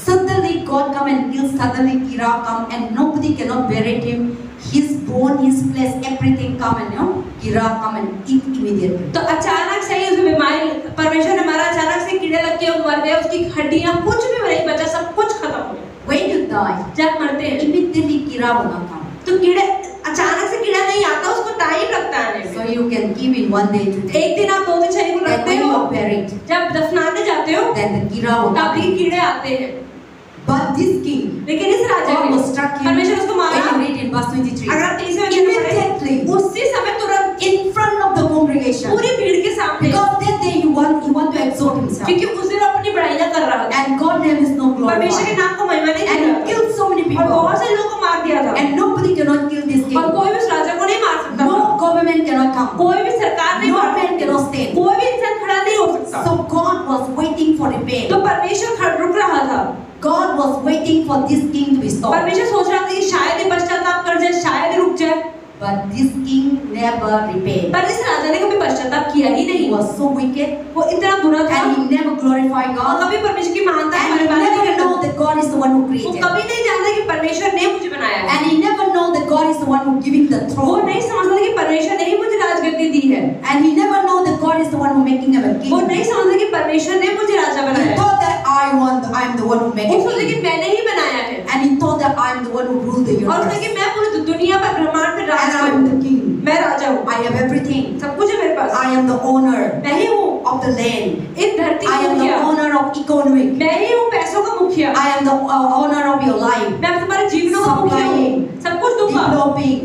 A: Suddenly God come and kill. Suddenly Kira come and nobody cannot bear it him. His bone, his flesh, everything come and Kira come and eat immediately.
B: तो अचानक से ही उसे बीमारी, परमेश्वर ने मारा, अचानक से कीड़े लग के वो मर गए, उसकी हड्डियां कुछ भी नहीं बचा, सब कुछ खत्म हो गया।
A: When you die,
B: जब मरते हैं
A: immediately Kira will not come.
B: तो कीड़े, अचानक से कीड़ा नहीं आता, उसको टाइम लगता है आने
A: So
B: में।
A: you can give in one day, 2 days.
B: एक दिन आप 2 दिन शरीर को
A: Then
B: रखते
A: when you
B: हो,
A: are buried,
B: जब दफनाने जाते हो
A: then the Kira will
B: तब भी
A: come.
B: कीड़े आते हैं।
A: But this king,
B: लेकिन इस राजा
A: God
B: ने
A: was struck him.
B: परमेश्वर उसको मारा।
A: When you read in verse 23,
B: अगर आप 23वें वचन में पढ़ें,
A: immediately
B: उसी समय तुरंत
A: in front of the congregation,
B: पूरी भीड़ के सामने,
A: because that day he want to exalt himself,
B: क्योंकि उस दिन वो अपनी बड़ाइयां कर रहा था,
A: and God name is no
B: परमेश्वर के
A: glorified,
B: नाम को महिमा नहीं
A: and
B: दे
A: he
B: रहा था,
A: killed so many
B: और
A: people,
B: बहुत से लोगों को मार दिया था,
A: and nobody cannot kill this king.
B: और कोई भी उस राजा को नहीं मार सकता था,
A: No government cannot come.
B: कोई भी सरकार नहीं
A: No
B: मार
A: man
B: सकती,
A: cannot stand.
B: कोई भी इंसान खड़ा नहीं हो सकता।
A: So God was waiting for the pain.
B: तो परमेश्वर रुक रहा था,
A: God was waiting for this king to be stopped.
B: परमेश्वर सोच रहा था कि शायद ये पश्चाताप कर जाए, शायद ये रुक जाए,
A: But this king never repaid.
B: पर इस राजा ने कभी पश्चाताप किया ही
A: He
B: नहीं।
A: was so wicked,
B: वो इतना बुरा था,
A: and he never glorified
B: और
A: God,
B: कभी परमेश्वर की महानता
A: and he
B: के बारे में
A: never
B: नहीं
A: know
B: करता।
A: that God is the one who
B: वो
A: created,
B: कभी नहीं जानता कि परमेश्वर ने मुझे बनाया है,
A: and he never know that God is the one who giving the
B: वो
A: throne,
B: नहीं समझता कि परमेश्वर ने ही मुझे राजगद्दी दी है,
A: and he never know that God is the one who making him a king.
B: वो नहीं समझता कि परमेश्वर ने मुझे राजा
A: He
B: बनाया है,
A: thought that I am the one who make
B: वो
A: it
B: सोचता कि
A: king,
B: मैंने ही बनाया है,
A: and he thought that I am the one who rule the
B: और सोचता
A: universe,
B: कि मैं पूरी दुनिया पर ब्रह्मांड पे
A: and
B: राजा
A: I am
B: हूँ,
A: the king.
B: मैं राजा हूँ,
A: I have everything.
B: सब कुछ है मेरे पास,
A: I am the owner
B: मैं ही हूँ
A: of the land.
B: इस धरती
A: I
B: का
A: am the
B: मुखिया,
A: owner of economic.
B: मैं ही हूँ पैसों का मुखिया,
A: I am the owner of your life.
B: मैं तुम्हारे जीवनों का मुखिया हूँ, सब कुछ दूंगा,
A: Developing,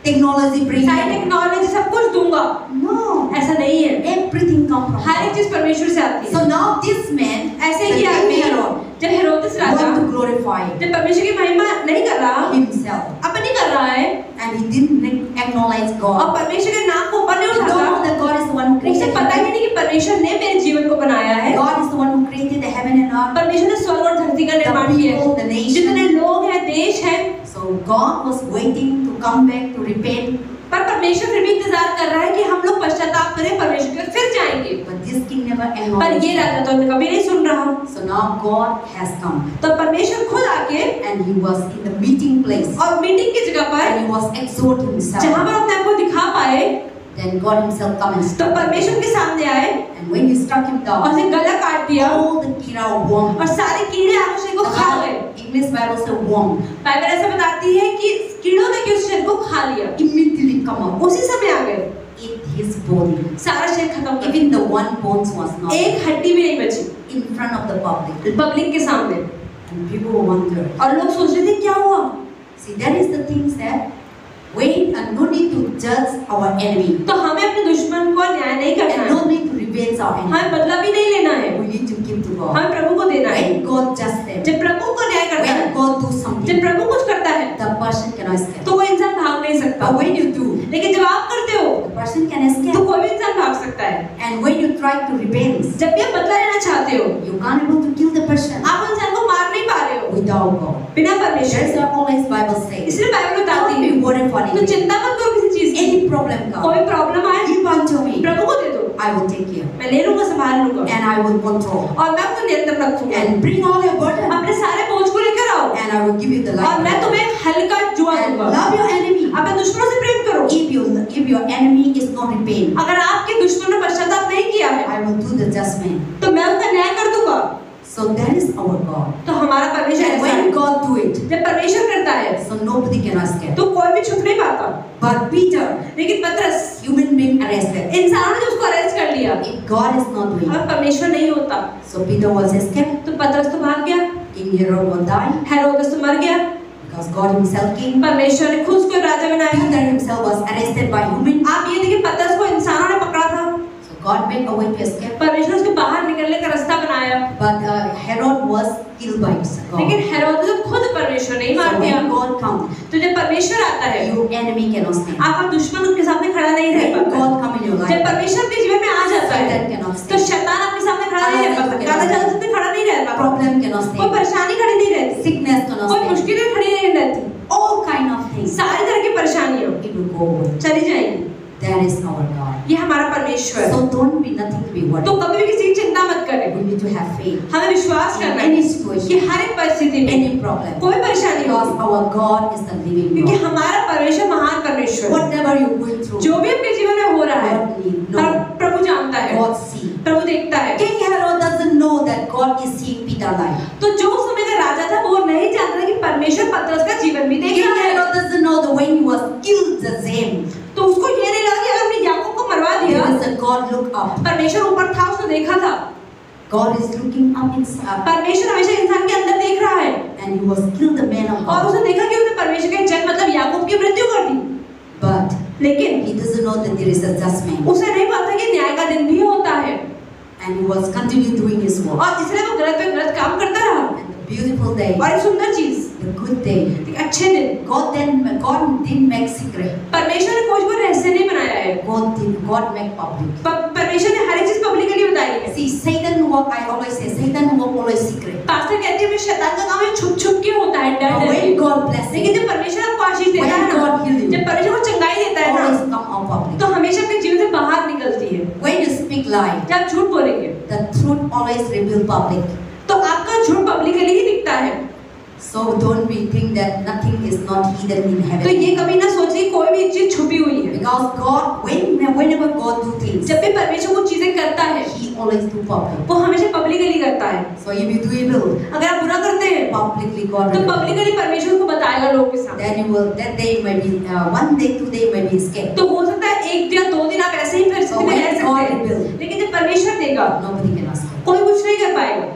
A: technology
B: सारी
A: bringing.
B: टेक्नोलॉजी सब कुछ दूंगा,
A: No,
B: ऐसा नहीं है,
A: everything comes from
B: हर एक
A: God.
B: चीज परमेश्वर से आती है।
A: So now this man,
B: ऐसे
A: the
B: ही
A: king
B: आदमी
A: Herod,
B: जब हेरोदेस राजा
A: want to glorify
B: जब परमेश्वर की महिमा नहीं कर रहा,
A: himself,
B: अब नहीं कर रहा है,
A: and he didn't acknowledge
B: और
A: God.
B: परमेश्वर के नाम को ऊपर नहीं
A: He don't know
B: उठाता,
A: that God is the one who
B: उसे
A: created
B: पता ही
A: heaven.
B: नहीं कि परमेश्वर ने मेरे जीवन को बनाया है,
A: God is the one who created the heaven and earth,
B: परमेश्वर ने स्वर्ग और धरती का
A: the
B: निर्माण किया है,
A: people, the
B: जितने
A: nation.
B: लोग हैं, देश है,
A: So God was waiting to come back to repent.
B: पर परमेश्वर फिर भी इंतजार कर रहा है कि हम लोग पश्चाताप करें, परमेश्वर के फिर जाएंगे,
A: But this king never
B: पर
A: acknowledged.
B: ये राजा तो कभी नहीं सुन रहा।
A: So now God has come,
B: तो परमेश्वर खुद आके
A: and he was in the meeting place,
B: और मीटिंग की जगह पर
A: and he was exalting himself.
B: जहां पर अपने आप को दिखा पाए,
A: Then God himself come and
B: तो
A: struck him.
B: परमेश्वर के सामने आए
A: And when he struck him
B: और
A: down,
B: उसे गला काट दिया
A: all the Kira worm,
B: और सारे कीड़े आकर उसे को खा गए।
A: he English Bible says worm.
B: Bible ऐसा बताती है कि कीड़ों ने कि उस शरीर को खा लिया,
A: Immediately come out.
B: उसी समय आ गए,
A: Eat his body.
B: सारा शरीर खत्म कर दिया।
A: Even the one bones was not
B: एक हड्डी भी नहीं बची
A: in front of the public.
B: Public के सामने,
A: And people wonder.
B: और लोग सोच रहे थे क्या हुआ।
A: See, that is the things that we no need to judge our enemy.
B: तो हमें अपने दुश्मन को न्याय नहीं करना
A: And
B: है,
A: no need to revenge our enemy.
B: हमें बदला भी नहीं लेना है,
A: We need to give to God.
B: हमें प्रभु को देना है।
A: When God judges them,
B: जब प्रभु को न्याय करता है,
A: when God do
B: जब
A: something,
B: प्रभु कुछ करता है,
A: the person cannot escape.
B: तो वो इंसान भाग नहीं सकता।
A: But when you do,
B: लेकिन जब आप करते हो,
A: the person can
B: तो
A: escape.
B: कोई भी इंसान भाग सकता है।
A: And when you try to revenge,
B: जब भी आप बदला लेना चाहते हो,
A: you can't able to kill the person
B: आप इंसान को मार नहीं पा रहे हो
A: without God.
B: बिना परमेश्वर
A: That's
B: से।
A: what always Bible says.
B: इसलिए बाइबल बताती
A: Don't
B: है,
A: be worried for
B: तो
A: anything.
B: चिंता मत करो किसी चीज की।
A: Any problem
B: कोई
A: come,
B: प्रॉब्लम आए,
A: give unto me.
B: प्रभु को दे दो,
A: I will take care.
B: मैं ले लूंगा, संभाल लूंगा,
A: And I will control.
B: और मैं आपको नियंत्रण रखूंगा।
A: And bring all your burden.
B: अपने सारे बोझ को लेकर आओ,
A: And I will give you the
B: और मैं
A: life.
B: तुम्हें हल्का जुआ
A: And
B: दूंगा।
A: love your enemy.
B: अपने दुश्मनों से प्रेम करो।
A: If your enemy is not repaying,
B: अगर आपके दुश्मन ने पश्चाताप नहीं किया है,
A: I will do the judgment.
B: तो मैं उसका न्याय कर दूंगा।
A: So that is our God.
B: तो हमारा परमेश्वर
A: And
B: ऐसा है।
A: when God do it,
B: जब परमेश्वर करता है,
A: so nobody can escape.
B: तो कोई भी छुप नहीं पाता।
A: But Peter,
B: लेकिन पतरस,
A: human being arrested.
B: इंसानों ने उसको अरेस्ट कर लिया।
A: If God is not doing
B: अगर
A: it,
B: परमेश्वर नहीं होता,
A: so Peter was escaped.
B: तो पतरस तो भाग गया,
A: King Herod will die
B: हेरोदेस तो मर गया,
A: because God himself king.
B: परमेश्वर ने खुद उसको राजा बनाया।
A: Peter himself was arrested by human.
B: आप ये देखिए, पतरस को इंसानों ने पकड़ा था,
A: So God made a way to escape.
B: परमेश्वर उसके बाहर निकलने का रास्ता बनाया।
A: But Herod was killed by God.
B: लेकिन हेरोदेस को खुद परमेश्वर नहीं मार
A: So
B: दिया।
A: when God comes,
B: तो जब परमेश्वर आता है,
A: your enemy cannot stand.
B: आपका दुश्मन उनके सामने खड़ा नहीं रह
A: When
B: पाता।
A: God come in your
B: जब
A: life,
B: परमेश्वर अपने जीवन में आ जाता है,
A: Satan cannot
B: तो
A: stand.
B: शैतान अपने सामने खड़ा नहीं रह पाता, काला जादू से खड़ा नहीं रह पाता,
A: Problem cannot
B: कोई
A: stand.
B: परेशानी खड़ी नहीं रहती,
A: Sickness cannot
B: कोई
A: stand.
B: मुश्किलें खड़ी नहीं रहती,
A: All kind of things.
B: सारी तरह की परेशानियां
A: It will go away.
B: चली जाएंगी।
A: That is our God.
B: ये हमारा परमेश्वर है।
A: So don't be nothing to be worried.
B: तो कभी भी किसी की चिंता मत करें,
A: We need to have faith.
B: हमें विश्वास
A: In
B: करना
A: any
B: है
A: situation,
B: कि हर एक परिस्थिति में
A: any problem.
B: कोई परेशानी
A: Because
B: हो,
A: our God is the living
B: क्योंकि
A: God.
B: हमारा परमेश्वर महान परमेश्वर है।
A: Whatever you're going through,
B: जो भी अपने जीवन में हो रहा है,
A: God need know.
B: प्रभु जानता है,
A: God see.
B: प्रभु देखता है।
A: King Herod doesn't know that God is seeing Peter's life.
B: तो जो उस समय का राजा था, वो नहीं जानता था कि परमेश्वर पतरस का जीवन भी देख
A: King
B: रहा है।
A: Herod doesn't know that when he was killed the same,
B: तो उसको ये नहीं लगा कि अगर हमने याकूब को मरवा
A: there
B: दिया,
A: is a God look up.
B: परमेश्वर ऊपर था, उसने देखा था।
A: God is looking up inside,
B: परमेश्वर हमेशा इंसान के अंदर देख रहा है,
A: and he was killed the man of
B: और
A: God.
B: उसने देखा कि उसने परमेश्वर का जन्म मतलब याकूब की मृत्यु कर दी।
A: But
B: लेकिन
A: he doesn't know that there is a judgment,
B: उसे नहीं पता कि न्याय का दिन भी होता है,
A: and he was continue doing his work.
B: और इसलिए वो गलत पे गलत काम करता रहा।
A: And the beautiful day,
B: और एक सुंदर चीज,
A: the good day,
B: एक अच्छे दिन,
A: God didn't make secret.
B: परमेश्वर ने कुछ को रहस्य नहीं बनाया है,
A: God make public.
B: परमेश्वर ने हर एक चीज पब्लिकली बताई है।
A: See, Satan work. I always say, Satan work always secret.
B: Pastor कहते हैं शैतान का काम है छुप छुप के होता है, डर
A: But
B: डर के।
A: when God bless
B: लेकिन
A: you,
B: जब परमेश्वर आपको आशीष देता है
A: when
B: ना,
A: God heal you,
B: जब परमेश्वर को चंगाई देता है
A: always
B: ना,
A: come out public.
B: तो हमेशा अपने जीवन से बाहर निकलती है।
A: When you speak lie,
B: जब आप झूठ बोलेंगे,
A: the truth always reveal public.
B: तो आपका झूठ पब्लिकली ही दिखता है।
A: So don't be think that nothing is not hidden in
B: तो
A: heaven.
B: ये कभी ना सोचिए कोई भी चीज छुपी हुई है।
A: Because God, whenever God do things,
B: जब भी परमेश्वर कुछ चीजें करता है,
A: He always do public.
B: वो हमेशा पब्लिकली करता है।
A: So if you do evil,
B: अगर आप बुरा करते हैं,
A: publicly God
B: तो
A: will.
B: पब्लिकली परमेश्वर को बताएगा लोगों के सामने।
A: Then you will, that day maybe 1 day, 2 day maybe escape.
B: तो हो सकता है 1 या 2 दिन आप ऐसे ही परिस्थिति में रह सकते हैं, लेकिन जब परमेश्वर देगा,
A: Nobody can escape.
B: कोई कुछ नहीं कर पाएगा।